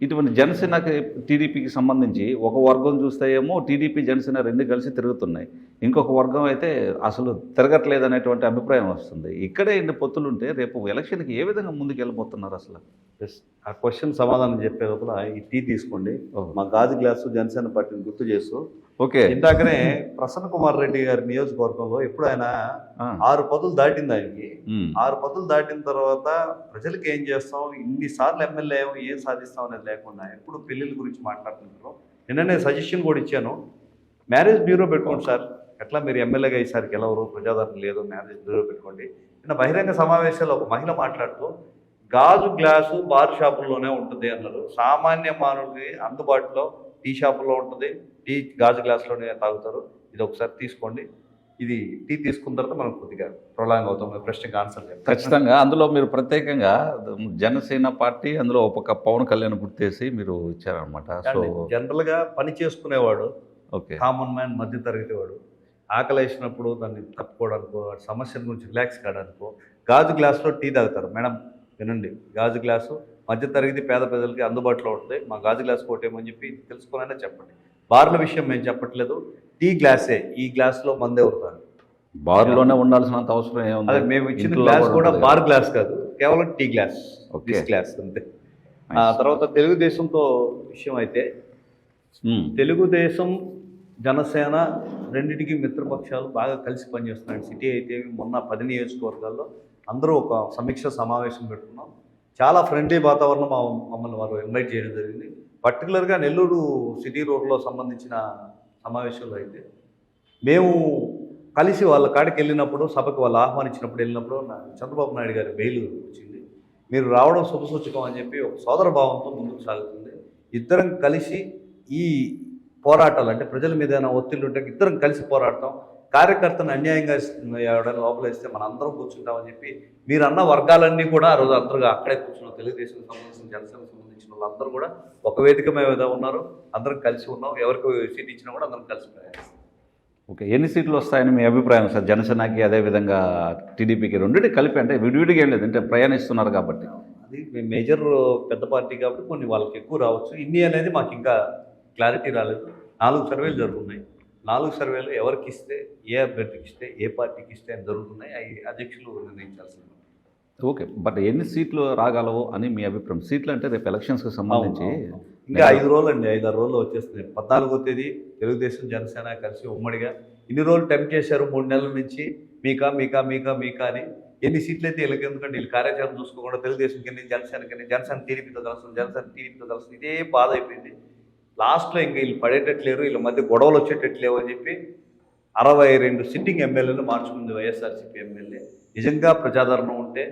ఇటువంటి జనసేనకి టీడీపీకి సంబంధించి ఒక వర్గం చూస్తే ఏమో టీడీపీ జనసేన 2 కలిసి తిరుగుతున్నాయి, ఇంకొక వర్గం అయితే అసలు తిరగట్లేదు అనేటువంటి అభిప్రాయం వస్తుంది. ఇక్కడే ఇన్ని పొత్తులు ఉంటే రేపు ఎలక్షన్కి ఏ విధంగా ముందుకు వెళ్ళిపోతున్నారు అసలు? ఆ క్వశ్చన్ సమాధానం చెప్పే లోపల ఈ టీ తీసుకోండి. మా గాజు గ్లాసు జనసేన పార్టీని గుర్తు చేస్తూ, ఓకే, ఇందాకనే ప్రసన్న కుమార్ రెడ్డి గారి నియోజకవర్గంలో ఎప్పుడు ఆయన 6 పదులు దాటింది. ఆయనకి 6 పదులు దాటిన తర్వాత ప్రజలకు ఏం చేస్తాం, ఇన్నిసార్లు ఎమ్మెల్యే ఏం సాధిస్తాం అనేది లేకుండా ఎప్పుడు పెళ్లిళ్ళ గురించి మాట్లాడుతుంటారు. నిన్ననే సజెషన్ కూడా ఇచ్చాను, మ్యారేజ్ బ్యూరో పెట్టుకోండి సార్, ఎట్లా మీరు ఎమ్మెల్యేగా ఈసారి గెలవరు, ప్రజాదరణ లేదు, మ్యారేజ్ బ్యూరో పెట్టుకోండి. నిన్న బహిరంగ సమావేశాల్లో ఒక మహిళ మాట్లాడుతూ గాజు గ్లాసు బార్ షాపుల్లోనే ఉంటుంది అన్నారు. సామాన్య మానవుడికి అందుబాటులో టీ షాపుల్లో ఉంటుంది, టీ గాజు గ్లాసులోనే తాగుతారు. ఇది ఒకసారి తీసుకోండి. ఇది టీ తీసుకున్న తర్వాత మనం కొద్దిగా ప్రొలాంగ్ అవుతాం. ప్రశ్నకి ఆన్సర్ లేదు ఖచ్చితంగా. అందులో మీరు ప్రత్యేకంగా జనసేన పార్టీ, అందులో ఒక పవన్ కళ్యాణ్ గుర్తేసి మీరు ఇచ్చారనమాట. సో జనరల్గా పని చేసుకునేవాడు, ఓకే, కామన్ మ్యాన్, మధ్యతరగతి వాడు ఆకలి వేసినప్పుడు దాన్ని తప్పుకోవడానికో, సమస్యల గురించి రిలాక్స్ కావడానికో గాజు గ్లాసులో టీ తాగుతారు. మేడం వినండి, గాజు గ్లాసు మధ్యతరగతి పేద ప్రజలకి అందుబాటులో ఉంటుంది, మా గాజు గ్లాస్ కోటేమని చెప్పి తెలుసుకోవాలనే చెప్పండి. బార్ల విషయం మేము చెప్పట్లేదు, టీ గ్లాసే, ఈ గ్లాసులో మందే అవుతారు. బార్లోనే ఉండాల్సినంత అవసరం ఏముంది? అదే మేము ఇచ్చిన గ్లాస్ కూడా బార్ గ్లాస్ కాదు, కేవలం టీ గ్లాస్, గ్లాస్ అంతే. తర్వాత తెలుగుదేశంతో విషయం అయితే, తెలుగుదేశం జనసేన రెండింటికి మిత్రపక్షాలు బాగా కలిసి పనిచేస్తున్నాయి. సిటీ అయితే మొన్న 10 నియోజకవర్గాల్లో అందరూ ఒక సమీక్ష సమావేశం పెట్టుకున్నాం. చాలా ఫ్రెండ్లీ వాతావరణం మమ్మల్ని వారు ఇన్వైట్ చేయడం జరిగింది. పర్టికులర్గా నెల్లూరు సిటీ రోడ్లో సంబంధించిన సమావేశంలో అయితే మేము కలిసి వాళ్ళ కాడికి వెళ్ళినప్పుడు, సభకు వాళ్ళు ఆహ్వానించినప్పుడు వెళ్ళినప్పుడు చంద్రబాబు నాయుడు గారి బెయిల్ వచ్చింది. మీరు రావడం శుభసూచకం అని చెప్పి ఒక సోదర భావంతో ముందుకు సాగుతుంది. ఇద్దరం కలిసి ఈ పోరాటాలు, అంటే ప్రజల మీద ఏదైనా ఒత్తిళ్ళు ఉంటే ఇద్దరం కలిసి పోరాడతాం. కార్యకర్తను అన్యాయంగా ఎవడైనా లోపలేస్తే మన అందరం కూర్చుంటామని చెప్పి మీరు అన్న వర్గాలన్నీ కూడా ఆ రోజు అందరూ అక్కడే కూర్చున్నాం. తెలుగుదేశం సంబంధించిన, జనసేనకు సంబంధించిన వాళ్ళందరూ కూడా ఒక వేదిక మీద ఉన్నారు, అందరం కలిసి ఉన్నాం. ఎవరికి సీట్ ఇచ్చినా కూడా అందరం కలిసి ప్రయాణిస్తాం. ఓకే, ఎన్ని సీట్లు వస్తాయని మీ అభిప్రాయం సార్? జనసేనకి అదేవిధంగా టీడీపీకి రెండింటి కలిపి, అంటే విడివిడిగా ఏం లేదు, అంటే ప్రయాణిస్తున్నారు కాబట్టి. అది మేజర్ పెద్ద పార్టీ కాబట్టి కొన్ని వాళ్ళకి ఎక్కువ రావచ్చు. ఇన్ని అనేది మాకు ఇంకా క్లారిటీ రాలేదు. 4 సర్వేలు జరుగుతున్నాయి. 4 సర్వేలు ఎవరికి ఇస్తే, ఏ అభ్యర్థికి ఇస్తే, ఏ పార్టీకి ఇస్తే అని జరుగుతున్నాయి. అవి అధ్యక్షులు నిర్ణయించాల్సింది. ఓకే, బట్ ఎన్ని సీట్లు రాగలవు అని మీ అభిప్రాయం? సీట్లు అంటే రేపు ఎలక్షన్స్కి సంబంధించి ఇంకా 5 రోజులు అండి, 5-6 రోజులు వచ్చేస్తున్నాయి. 14వ తేదీ తెలుగుదేశం జనసేన కలిసి ఉమ్మడిగా ఇన్ని రోజులు టెంప్ట్ చేశారు 3 నెలల నుంచి, మీకా మీకా మీకా మీకా అని. ఎన్ని సీట్లు అయితే వీళ్ళకి, ఎందుకంటే వీళ్ళు కార్యాచరణ చూసుకోకుండా తెలుగుదేశంకి ఎన్ని, జనసేనకి ఎన్ని, జనసేన టీడీపీతో కలుస్తుంది, జనసేన టీడీపీతో కలుస్తుంది, ఇదే బాధ అయిపోయింది. లాస్ట్లో ఇంకా వీళ్ళు పడేటట్లేరు, వీళ్ళ మధ్య గొడవలు వచ్చేటట్లేవు అని చెప్పి 62 సిట్టింగ్ ఎమ్మెల్యేలు మార్చుకుంది వైఎస్ఆర్సీపీ ఎమ్మెల్యే. నిజంగా ప్రజాదరణ ఉంటే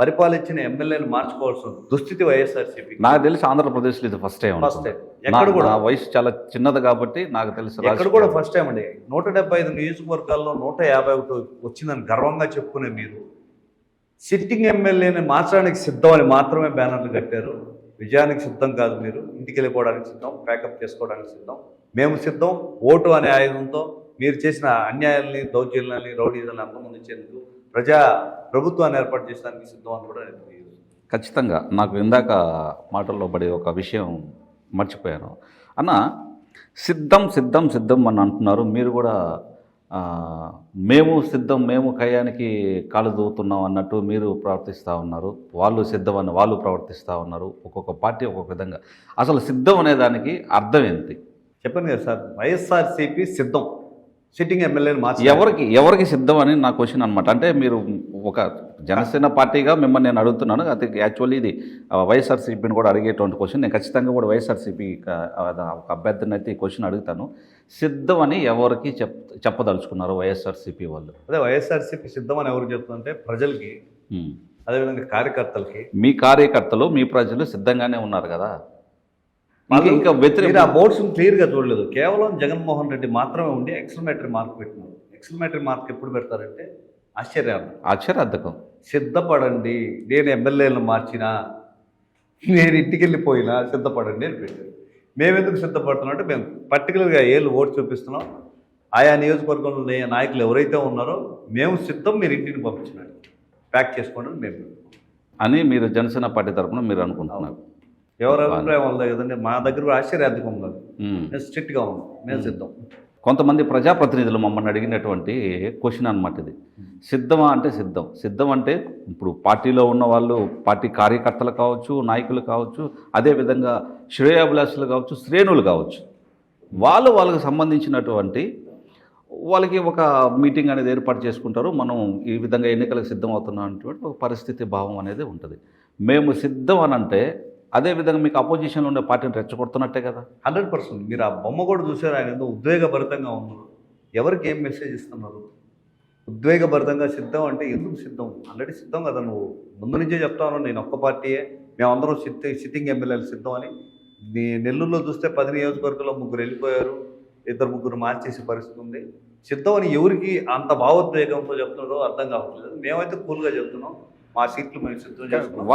పరిపాలించిన ఎమ్మెల్యేలు మార్చుకోవాల్సిన దుస్థితి వైఎస్ఆర్సీపీ. నాకు తెలిసి ఆంధ్రప్రదేశ్లో ఇది ఫస్ట్ టైం ఫస్ట్ టైం ఎక్కడ కూడా, నా వయసు చాలా చిన్నది కాబట్టి నాకు తెలిసి ఎక్కడ కూడా ఫస్ట్ టైం అండి. 175 నియోజకవర్గాల్లో 151 వచ్చిందని గర్వంగా చెప్పుకునే మీరు సిట్టింగ్ ఎమ్మెల్యేని మార్చడానికి సిద్ధం అని మాత్రమే బ్యానర్లు కట్టారు. విజయానికి సిద్ధం కాదు, మీరు ఇంటికి వెళ్ళిపోవడానికి సిద్ధం, ప్యాకప్ చేసుకోవడానికి సిద్ధం, మేము సిద్ధం. ఓటు అనే ఆయుధంతో మీరు చేసిన అన్యాయాల్ని, దౌర్జన్యాల్ని, రౌడీజాన్ని అంతమొందించేందుకు ప్రభుత్వాన్ని ఏర్పాటు చేయడానికి సిద్ధం అని కూడా నేను తెలియదు. ఖచ్చితంగా నాకు ఇందాక మాటల్లో పడి ఒక విషయం మర్చిపోయాను అన్న. సిద్ధం సిద్ధం సిద్ధం అని అంటున్నారు మీరు కూడా. మేము సిద్ధం, మేము కయ్యానికి కాలు దూవుతున్నాం అన్నట్టు మీరు ప్రవర్తిస్తూ ఉన్నారు. వాళ్ళు సిద్ధం అని వాళ్ళు ప్రవర్తిస్తూ ఉన్నారు. ఒక్కొక్క పార్టీ ఒక్కొక్క విధంగా. అసలు సిద్ధం అనే దానికి అర్థం ఏంటి? చెప్పండి కదా సార్, వైఎస్ఆర్సీపీ సిద్ధం సిట్టింగ్ ఎమ్మెల్యేని మార్చి ఎవరికి సిద్ధం అని నా క్వశ్చన్ అనమాట. అంటే మీరు ఒక జనసేన పార్టీగా మిమ్మల్ని నేను అడుగుతున్నాను. అది యాక్చువల్లీ ఇది వైఎస్ఆర్సీపీని కూడా అడిగేటువంటి క్వశ్చన్. నేను ఖచ్చితంగా కూడా వైఎస్ఆర్సీపీ ఒక అభ్యర్థిని అయితే ఈ క్వశ్చన్ అడుగుతాను. సిద్ధం అని ఎవరికి చెప్పదలుచుకున్నారు వైఎస్ఆర్సీపీ వాళ్ళు? అదే వైఎస్ఆర్సీపీ సిద్ధం అని ఎవరికి చెప్తుందంటే ప్రజలకి, అదేవిధంగా కార్యకర్తలకి. మీ కార్యకర్తలు, మీ ప్రజలు సిద్ధంగానే ఉన్నారు కదా. ఇంకా ఆ బోర్డ్స్ క్లియర్గా చూడలేదు. కేవలం జగన్మోహన్ రెడ్డి మాత్రమే ఉండి ఎక్స్క్లమేటరీ మార్క్ పెట్టినారు. ఎక్స్క్లమేటరీ మార్క్ ఎప్పుడు పెడతారంటే ఆశ్చర్యార్థకం. సిద్ధపడండి, నేను ఎమ్మెల్యేలను మార్చినా, నేను ఇంటికి వెళ్ళిపోయినా సిద్ధపడండి అని పెట్టారు. మేమెందుకు సిద్ధపడుతున్నాం అంటే మేము పర్టికులర్గా ఏళ్ళు ఓటు చూపిస్తున్నాం. ఆయా నియోజకవర్గంలో నాయకులు ఎవరైతే ఉన్నారో మేము సిద్ధం, మీరు ఇంటిని పంపించినాడు, ప్యాక్ చేసుకోండి మేము అని మీరు జనసేన పార్టీ తరఫున మీరు అనుకుంటున్నారు. ఎవరి అభిప్రాయం వల్ల కదండి. మా దగ్గర కూడా ఆశ్చర్యార్థకం ఉన్నది, మేము స్ట్రిక్ట్గా ఉన్నాం, మేము సిద్ధం. కొంతమంది ప్రజాప్రతినిధులు మమ్మల్ని అడిగినటువంటి క్వశ్చన్ అనమాట ఇది. సిద్ధమా అంటే సిద్ధం. సిద్ధం అంటే ఇప్పుడు పార్టీలో ఉన్న వాళ్ళు, పార్టీ కార్యకర్తలు కావచ్చు, నాయకులు కావచ్చు, అదేవిధంగా శ్రేయోభిలాషులు కావచ్చు, శ్రేణులు కావచ్చు, వాళ్ళకి సంబంధించినటువంటి వాళ్ళకి ఒక మీటింగ్ అనేది ఏర్పాటు చేసుకుంటారు. మనం ఈ విధంగా ఎన్నికలకు సిద్ధం అవుతున్నాం అనేటువంటి ఒక పరిస్థితి భావం అనేది ఉంటుంది. మేము సిద్ధం అని అంటే అదేవిధంగా మీకు అపోజిషన్లో ఉండే పార్టీని రెచ్చగొడుతున్నట్టే కదా. 100%. మీరు ఆ బొమ్మ కూడా చూసారు. ఆయన ఏదో ఉద్వేగభరితంగా ఉన్నారు. ఎవరికి ఏం మెసేజ్ ఇస్తున్నారు? ఉద్వేగభరితంగా సిద్ధం అంటే ఎందుకు సిద్ధం? ఆల్రెడీ సిద్ధం కదా. నువ్వు ముందు నుంచే చెప్తాను, నేను ఒక్క పార్టీయే, మేమందరం సిట్టింగ్ ఎమ్మెల్యేలు సిద్ధం అని. నెల్లూరులో చూస్తే 10 నియోజకవర్గాల్లో 3 వెళ్ళిపోయారు, 2-3 మార్చేసే పరిస్థితి ఉంది. సిద్ధం అని ఎవరికి అంత భావోద్వేగంతో చెప్తున్నారో అర్థం కావట్లేదు. మేమైతే కూల్గా చెప్తున్నాం, మా సీట్లు మేము సిద్ధం చేస్తున్నాం.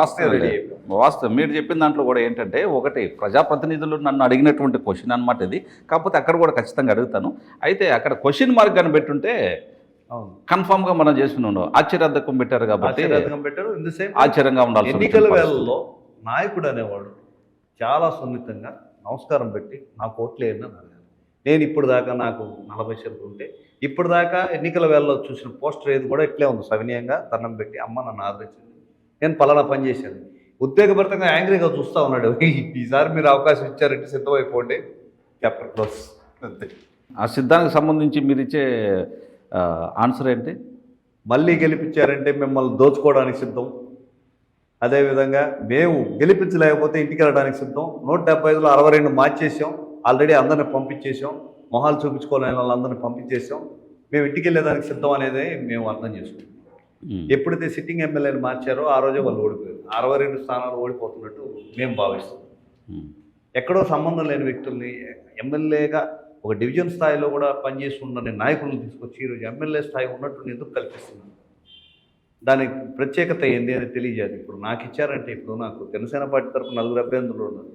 వాస్తవం మీరు చెప్పిన దాంట్లో కూడా ఏంటంటే, ఒకటి ప్రజాప్రతినిధులు నన్ను అడిగినటువంటి క్వశ్చన్ అనమాట ఇది. కాకపోతే అక్కడ కూడా ఖచ్చితంగా అడుగుతాను. అయితే అక్కడ క్వశ్చన్ మార్క్ అని పెట్టుంటే కన్ఫామ్గా మనం చేసుకున్నాం. ఆశ్చర్యార్థకం పెట్టారు కాబట్టి ఆశ్చర్యంగా ఉండాలి. ఎన్నికల వేళల్లో నాయకుడు అనేవాడు చాలా సున్నితంగా నమస్కారం పెట్టి నాకు ఓట్లు వేయండి అని అడిగాను. నేను ఇప్పుడు దాకా నాకు 40 సెంట్లు ఉంటే ఇప్పుడు దాకా ఎన్నికల వేళలో చూసిన పోస్టర్ ఏది కూడా ఇట్లే ఉంది. సవినయంగా దండం పెట్టి అమ్మ నన్ను ఆదరించింది, నేను పలానా పని చేశాను. ఉద్వేగభరితంగా యాంగ్రీగా చూస్తూ ఉన్నాడు. ఈసారి మీరు అవకాశం ఇచ్చారంటే సిద్ధమైపోండి, చాప్టర్ క్లోజ్ అంతే. ఆ సిద్ధానికి సంబంధించి మీరు ఇచ్చే ఆన్సర్ ఏంటి? మళ్ళీ గెలిపించారంటే మిమ్మల్ని దోచుకోవడానికి సిద్ధం. అదేవిధంగా మేము గెలిపించలేకపోతే ఇంటికి వెళ్ళడానికి సిద్ధం. 175లో 62 మార్చేసాం, ఆల్రెడీ అందరిని పంపించేసాం, మొహాలు చూపించుకోలేని వాళ్ళందరినీ పంపించేసాం. మేము ఇంటికి వెళ్ళేదానికి సిద్ధం అనేది మేము అర్థం చేసుకుంటాం. ఎప్పుడైతే సిట్టింగ్ ఎమ్మెల్యేని మార్చారో ఆ రోజే వాళ్ళు ఓడిపోయారు. 62 స్థానాలు ఓడిపోతున్నట్టు మేము భావిస్తాం. ఎక్కడో సంబంధం లేని వ్యక్తుల్ని ఎమ్మెల్యేగా ఒక డివిజన్ స్థాయిలో కూడా పనిచేస్తున్న నాయకులను తీసుకొచ్చి ఈరోజు ఎమ్మెల్యే స్థాయి ఉన్నట్టు ఎందుకు కల్పిస్తున్నాను? దానికి ప్రత్యేకత ఏంది అని తెలియజేయాలి. ఇప్పుడు నాకు ఇచ్చారంటే, ఇప్పుడు నాకు జనసేన పార్టీ తరఫున 4 అభ్యర్థులు ఉన్నారు.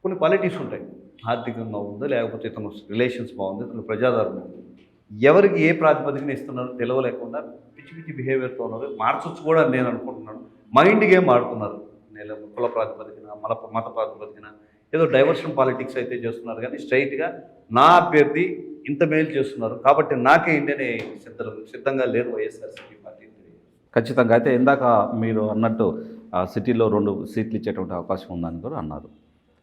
కొన్ని క్వాలిటీస్ ఉంటాయి, ఆర్థికంగా ఉంది, లేకపోతే ఇతను రిలేషన్స్ బాగుంది, ఇతను ప్రజాదరణ ఉంది. ఎవరికి ఏ ప్రాతిపదికన ఇస్తున్నారో తెలియలేకుండా పిచ్చి పిచ్చి బిహేవియర్తో ఉన్నారు. మార్చొచ్చు కూడా నేను అనుకుంటున్నాను. మైండ్ గేమ్ ఆడుతున్నారు. నేను కుల ప్రాతిపదికన, మత ప్రాతిపదికన ఏదో డైవర్షన్ పాలిటిక్స్ అయితే చేస్తున్నారు. కానీ స్ట్రైట్గా నా అభ్యర్థి ఇంత మేలు చేస్తున్నారు కాబట్టి నాకే ఇండియనే సిద్ధంగా లేరు వైఎస్ఆర్సీపీ పార్టీ. ఖచ్చితంగా. అయితే ఇందాక మీరు అన్నట్టు సిటీలో 2 సీట్లు ఇచ్చేటువంటి అవకాశం ఉందని కూడా అన్నారు.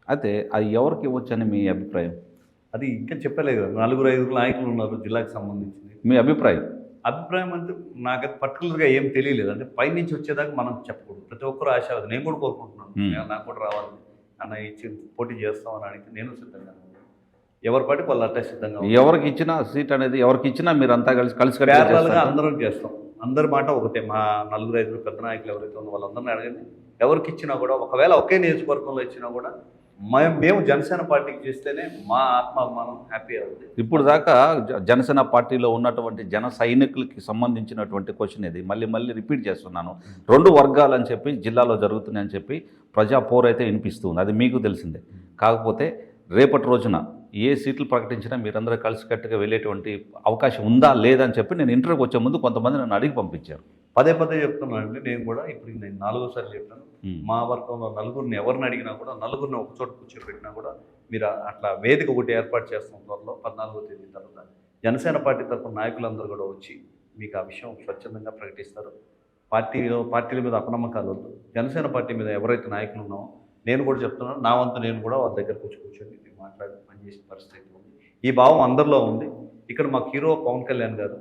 అయితే అది ఎవరికి ఇవ్వచ్చని మీ అభిప్రాయం? అది ఇంకా చెప్పలేదు. 4-5 నాయకులు ఉన్నారు జిల్లాకు సంబంధించింది. మీ అభిప్రాయం అంటే నాకైతే పర్టికులర్గా ఏం తెలియలేదు. అంటే పైనుంచి వచ్చేదాకా మనం చెప్పకూడదు. ప్రతి ఒక్కరు ఆశావాది. నేను కూడా కోరుకుంటున్నాను, నాకు కూడా రావాలి అన్న ఇచ్చి పోటీ చేస్తామని అడిగితే నేను సిద్ధంగా. ఎవరి పాటి వాళ్ళు అట్లా సిద్ధంగా. ఎవరికి ఇచ్చిన సీట్ అనేది ఎవరికి ఇచ్చినా మీరు అంతా కలిసి ప్యారలల్గా అందరం చేస్తాం. అందరి మాట ఒకటే. మా నలుగురు ఐదుగురు పెద్ద నాయకులు ఎవరైతే ఉన్నారో వాళ్ళందరినీ అడగండి. ఎవరికి ఇచ్చినా కూడా, ఒకవేళ ఒకే నియోజకవర్గంలో ఇచ్చినా కూడా మేము జనసేన పార్టీకి చేస్తేనే మా ఆత్మాభిమానం హ్యాపీ అవుతుంది. ఇప్పుడు దాకా జనసేన పార్టీలో ఉన్నటువంటి జన సైనికులకి సంబంధించినటువంటి క్వశ్చన్ ఇది మళ్ళీ మళ్ళీ రిపీట్ చేస్తున్నాను. 2 వర్గాలని చెప్పి జిల్లాలో జరుగుతున్నాయని చెప్పి ప్రజా పోరైతే వినిపిస్తుంది, అది మీకు తెలిసిందే. కాకపోతే రేపటి రోజున ఏ సీట్లు ప్రకటించినా మీరందరూ కలిసికట్టుగా వెళ్ళేటువంటి అవకాశం ఉందా లేదని చెప్పి నేను ఇంటర్వ్యూకి వచ్చే ముందు కొంతమంది నన్ను అడిగి పంపించారు. పదే చెప్తున్నానండి. నేను కూడా ఇప్పుడు నేను 4వసారి చెప్పాను. మా వర్గంలో నలుగురిని ఎవరిని అడిగినా కూడా, నలుగురిని ఒక చోట కూర్చోబెట్టినా కూడా మీరు అట్లా వేదిక ఒకటి ఏర్పాటు చేస్తాం త్వరలో 14వ తేదీ తర్వాత. జనసేన పార్టీ తరఫున నాయకులందరూ కూడా వచ్చి మీకు ఆ విషయం స్వచ్ఛందంగా ప్రకటిస్తారు. పార్టీల మీద అపనమ్మకాలు వద్దు. జనసేన పార్టీ మీద ఎవరైతే నాయకులు ఉన్నామో నేను కూడా చెప్తున్నాను, నా వంతు నేను కూడా వాళ్ళ దగ్గర కూర్చొని మాట్లాడి పనిచేసే పరిస్థితి ఉంది. ఈ భావం అందరిలో ఉంది. ఇక్కడ మాకు హీరో పవన్ కళ్యాణ్ గారు,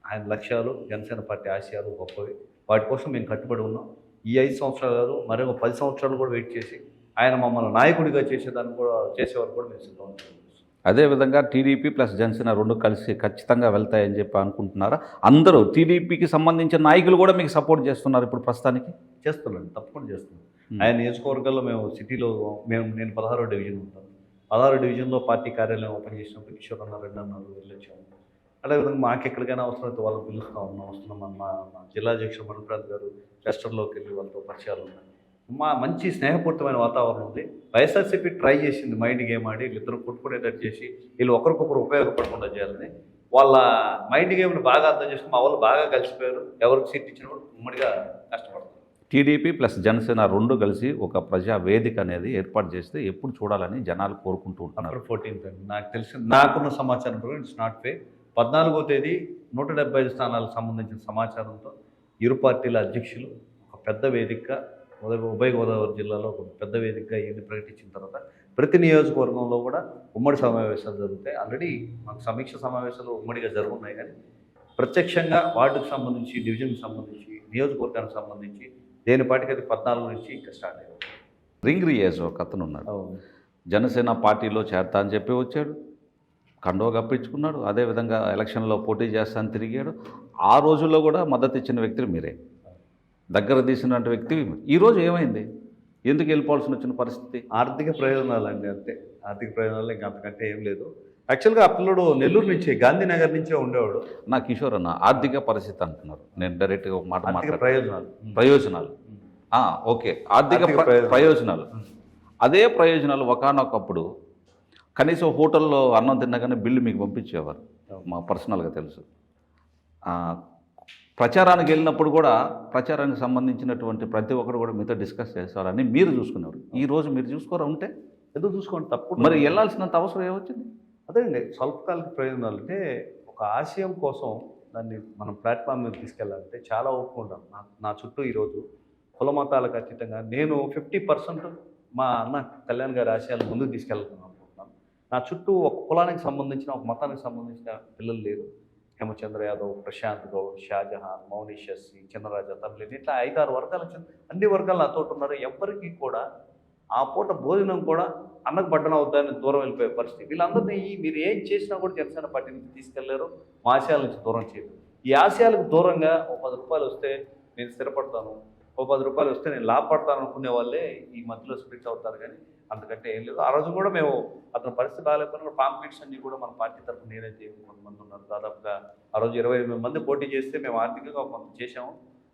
ఆయన లక్ష్యాలు, జనసేన పార్టీ ఆశయాలు గొప్పవి. వాటి కోసం మేము కట్టుబడి ఉన్నాం. ఈ 5 సంవత్సరాలు కాదు, మరో 10 సంవత్సరాలు కూడా వెయిట్ చేసి ఆయన మమ్మల్ని నాయకుడిగా చేసేదాన్ని కూడా చేసేవారు కూడా మేము సిద్ధం. అదేవిధంగా టీడీపీ ప్లస్ జనసేన 2 కలిసి ఖచ్చితంగా వెళ్తాయని చెప్పి అనుకుంటున్నారా? అందరూ టీడీపీకి సంబంధించిన నాయకులు కూడా మీకు సపోర్ట్ చేస్తున్నారు ఇప్పుడు ప్రస్తుతానికి? చేస్తున్నాను, తప్పకుండా చేస్తున్నాను. ఆయన నియోజకవర్గాల్లో మేము సిటీలో నేను 16వ డివిజన్ ఉంటాను. 16వ డివిజన్లో పార్టీ కార్యాలయం ఓపెన్ చేసినప్పుడు కిషోర్ అన్న 2 అన్నారు వెళ్ళొచ్చాము. అదేవిధంగా మాకు ఎక్కడికైనా అవసరమైతే వాళ్ళని పిలుస్తూ వస్తున్నాం. మా జిల్లా అధ్యక్షుడు మనుప్రాంత్ గారు రెస్టర్లోకి వెళ్ళి వాళ్ళతో పరిచయాలు ఉన్నాయి. మంచి స్నేహపూరితమైన వాతావరణం ఉంది. వైఎస్ఆర్సీపీ ట్రై చేసింది మైండ్ గేమ్ ఆడి వీళ్ళిద్దరు కొట్టుకునేటట్టు చేసి వీళ్ళు ఒకరికొకరు ఉపయోగపడకుండా చేయాలని. వాళ్ళ మైండ్ గేమ్ని బాగా అర్థం చేసుకుని మా వాళ్ళు బాగా కలిసిపోయారు. ఎవరికి సీట్ ఇచ్చినా కూడా ఉమ్మడిగా కష్టపడతారు. టీడీపీ ప్లస్ జనసేన 2 కలిసి ఒక ప్రజా వేదిక అనేది ఏర్పాటు చేస్తే ఎప్పుడు చూడాలని జనాలు కోరుకుంటూ ఉంటున్నారు. 14th అండి. నాకు తెలిసిన నాకున్న సమాచారం ప్రకారం ఇట్స్ నాట్ ఫే. 14వ తేదీ 175 స్థానాలకు సంబంధించిన సమాచారంతో ఇరు పార్టీల అధ్యక్షులు ఒక పెద్ద వేదికగా ఉభయ గోదావరి జిల్లాలో ఒక పెద్ద వేదికగా ఇది ప్రకటించిన తర్వాత ప్రతి నియోజకవర్గంలో కూడా ఉమ్మడి సమావేశాలు జరుగుతాయి. ఆల్రెడీ మాకు సమీక్ష సమావేశాలు ఉమ్మడిగా జరుగుతున్నాయి, కానీ ప్రత్యక్షంగా వార్డుకు సంబంధించి, డివిజన్కి సంబంధించి, నియోజకవర్గానికి సంబంధించి దేనిపాటికి అది 14 నుంచి ఇంకా స్టార్ట్ అయ్యారు. రింగ్ రియాజ్ ఒక అతను ఉన్నాడు, జనసేన పార్టీలో చేరతా అని చెప్పి వచ్చాడు, కండవ కప్పించుకున్నాడు. అదేవిధంగా ఎలక్షన్లో పోటీ చేస్తానని తిరిగాడు. ఆ రోజుల్లో కూడా మద్దతు ఇచ్చిన వ్యక్తులు మీరే, దగ్గర తీసినటువంటి వ్యక్తి. ఈరోజు ఏమైంది? ఎందుకు వెళ్ళిపోవాల్సి వచ్చిన పరిస్థితి? ఆర్థిక ప్రయోజనాలు అండి, అంతే. ఆర్థిక ప్రయోజనాలు ఇంకా అంతకంటే ఏం లేదు. యాక్చువల్గా ఆ పిల్లడు నెల్లూరు నుంచి, గాంధీనగర్ నుంచే ఉండేవాడు. నా కిషోర్ అన్న ఆర్థిక పరిస్థితి అంటున్నారు, నేను డైరెక్ట్గా ఒక మాట ప్రయోజనాలు ఓకే, ఆర్థిక ప్రయోజనాలు. అదే ప్రయోజనాలు ఒకానొకప్పుడు కనీసం హోటల్లో అన్నం తిన్నగానే బిల్లు మీకు పంపించేవారు, మా పర్సనల్గా తెలుసు. ప్రచారానికి వెళ్ళినప్పుడు కూడా ప్రచారానికి సంబంధించినటువంటి ప్రతి ఒక్కరు కూడా మీతో డిస్కస్ చేస్తారని మీరు చూసుకునేవారు. ఈరోజు మీరు చూసుకోరా? ఉంటే ఎందుకు చూసుకోండి, తప్పు. మరి వెళ్ళాల్సినంత అవసరం ఏమొచ్చింది? అదే అండి, స్వల్పకాలిక ప్రయోజనాలు. అంటే ఒక ఆశయం కోసం దాన్ని మనం ప్లాట్ఫామ్ మీద తీసుకెళ్ళాలంటే చాలా ఒప్పుకుంటాం. నా చుట్టూ ఈరోజు కుల మతాలకు అతీతంగా నేను 50% మా అన్న కళ్యాణ్ గారి ఆశయాలు ముందుకు తీసుకెళ్తున్నాను అనుకుంటున్నాను. నా చుట్టూ ఒక కులానికి సంబంధించిన, ఒక మతానికి సంబంధించిన పిల్లలు లేరు. హేమచంద్ర యాదవ్, ప్రశాంత్ గౌడ్, షాజహాన్, మౌనిషస్, చిన్నరాజా, తమిళని, ఇట్లా 5-6 వర్గాలు, అన్ని వర్గాలు నాతో ఉన్నారు. ఎవరికి కూడా ఆ పూట భోజనం కూడా అన్నకు బడ్డన అవుతాయని దూరం వెళ్ళిపోయే పరిస్థితి. వీళ్ళందరినీ మీరు ఏం చేసినా కూడా జనసేన పార్టీ నుంచి తీసుకెళ్లారు, మా ఆశయాల నుంచి దూరం చేయరు. ఈ ఆశయాలకు దూరంగా ఒక 10 రూపాయలు వస్తే నేను స్థిరపడతాను, ఒక 10 రూపాయలు వస్తే నేను లాభపడతాను అనుకునే వాళ్ళే ఈ మధ్యలో స్ప్లిట్ అవుతారు, కానీ అంతకంటే ఏం లేదు. ఆ రోజు కూడా మేము అతని పరిస్థితి బాగాలేకపోయినా పాంప్లెట్స్ అన్ని కూడా మన పార్టీ తరఫున నేనైతే కొంతమంది ఉన్నారు, దాదాపుగా ఆ రోజు 28 మంది పోటీ చేస్తే మేము ఆర్థికంగా కొంత చేసాము.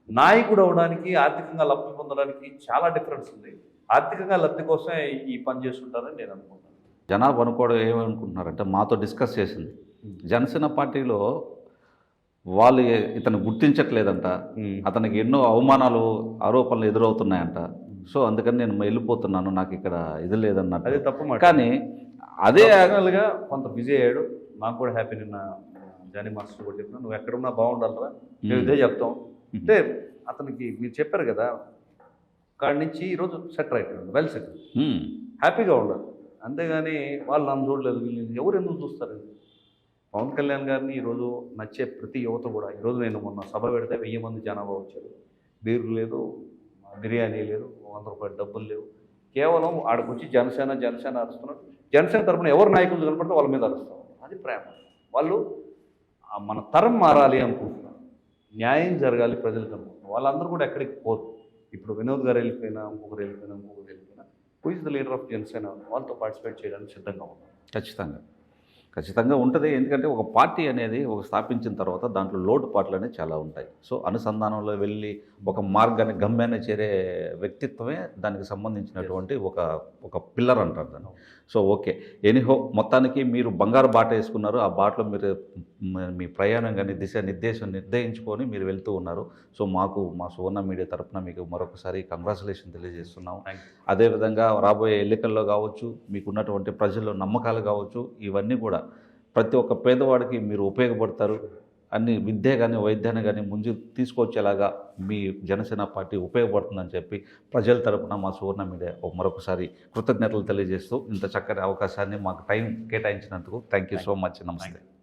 నాయకుడు అవడానికి, ఆర్థికంగా లబ్ధి పొందడానికి చాలా డిఫరెన్స్ ఉంది. ఆర్థికంగా లబ్ధి కోసమే ఈ పని చేస్తుంటారని నేను అనుకుంటున్నాను. జనాభా అనుకోవడం ఏమనుకుంటున్నారంటే, మాతో డిస్కస్ చేసింది జనసేన పార్టీలో వాళ్ళు ఇతను గుర్తించట్లేదంట, అతనికి ఎన్నో అవమానాలు, ఆరోపణలు ఎదురవుతున్నాయంట. సో అందుకని నేను వెళ్ళిపోతున్నాను, నాకు ఇక్కడ ఇది లేదన్నట్టు. అదే తప్పు. కానీ అదే యాక్చువల్గా కొంత బిజీ అయ్యాడు. నాకు కూడా హ్యాపీ. నిన్న జానీ మాస్టర్ కూడా చెప్పినా, నువ్వు ఎక్కడున్నా బాగుండాలరా, మేము ఇదే చెప్తాం. అంటే అతనికి మీరు చెప్పారు కదా, కాడి నుంచి ఈరోజు సెట్ అయిపోయాడు, వెల్ సెట్, హ్యాపీగా ఉండాలి. అంతేగాని వాళ్ళు నన్ను చూడలేదు, వీళ్ళు ఎవరు ఎందుకు చూస్తారు? పవన్ కళ్యాణ్ గారిని ఈరోజు నచ్చే ప్రతి యువత కూడా, ఈరోజు నేను మొన్న సభ పెడితే 1000 మంది జనాభా వచ్చారు. బీరు లేదు, బిర్యానీ లేదు, 100 రూపాయల డబ్బులు లేవు. కేవలం ఆడకొచ్చి జనసేన జనసేన అరుస్తున్నారు. జనసేన తరఫున ఎవరు నాయకులు కనపడితే వాళ్ళ మీద అరుస్తారు. అది ప్రేమ. వాళ్ళు మన తరం మారాలి అనుకుంటున్నారు. న్యాయం జరగాలి ప్రజలకు అనుకుంటున్నాం. వాళ్ళందరూ కూడా ఎక్కడికి పోరు. ఇప్పుడు వినోద్ గారు వెళ్ళిపోయినా, ఇంకొకరు వెళ్ళిపోయినా who is the leader of Janasena వాళ్ళతో పార్టిసిపేట్ చేయడానికి సిద్ధంగా ఉన్నాం. ఖచ్చితంగా ఉంటుంది. ఎందుకంటే ఒక పార్టీ అనేది ఒక స్థాపించిన తర్వాత దాంట్లో లోటుపాట్లు అనేవి చాలా ఉంటాయి. సో అనుసంధానంలో వెళ్ళి ఒక మార్గాన్ని గమ్యాన్ని చేరే వ్యక్తిత్వమే దానికి సంబంధించినటువంటి ఒక పిల్లర్ అంటారు దాన్ని. సో ఓకే, ఎనీహో మొత్తానికి మీరు బంగారు బాట వేసుకున్నారు. ఆ బాటలో మీరు మీ ప్రయాణం కానీ నిర్ణయించుకొని మీరు వెళ్తూ ఉన్నారు. సో మా సువర్ణ మీడియా తరఫున మీకు మరొకసారి కంగ్రాచులేషన్ తెలియజేస్తున్నాం. అదేవిధంగా రాబోయే ఎన్నికల్లో కావచ్చు, మీకున్నటువంటి ప్రజల్లో నమ్మకాలు కావచ్చు, ఇవన్నీ కూడా ప్రతి ఒక్క పేదవాడికి మీరు ఉపయోగపడతారు. అన్ని విద్య కానీ వైద్యాన్ని కానీ ముందు తీసుకొచ్చేలాగా మీ జనసేన పార్టీ ఉపయోగపడుతుందని చెప్పి ప్రజల తరపున మా సువర్ణ మీడియా మరొకసారి కృతజ్ఞతలు తెలియజేస్తూ ఇంత చక్కటి అవకాశాన్ని మాకు టైం కేటాయించినందుకు థ్యాంక్ యూ సో మచ్. నమస్తే.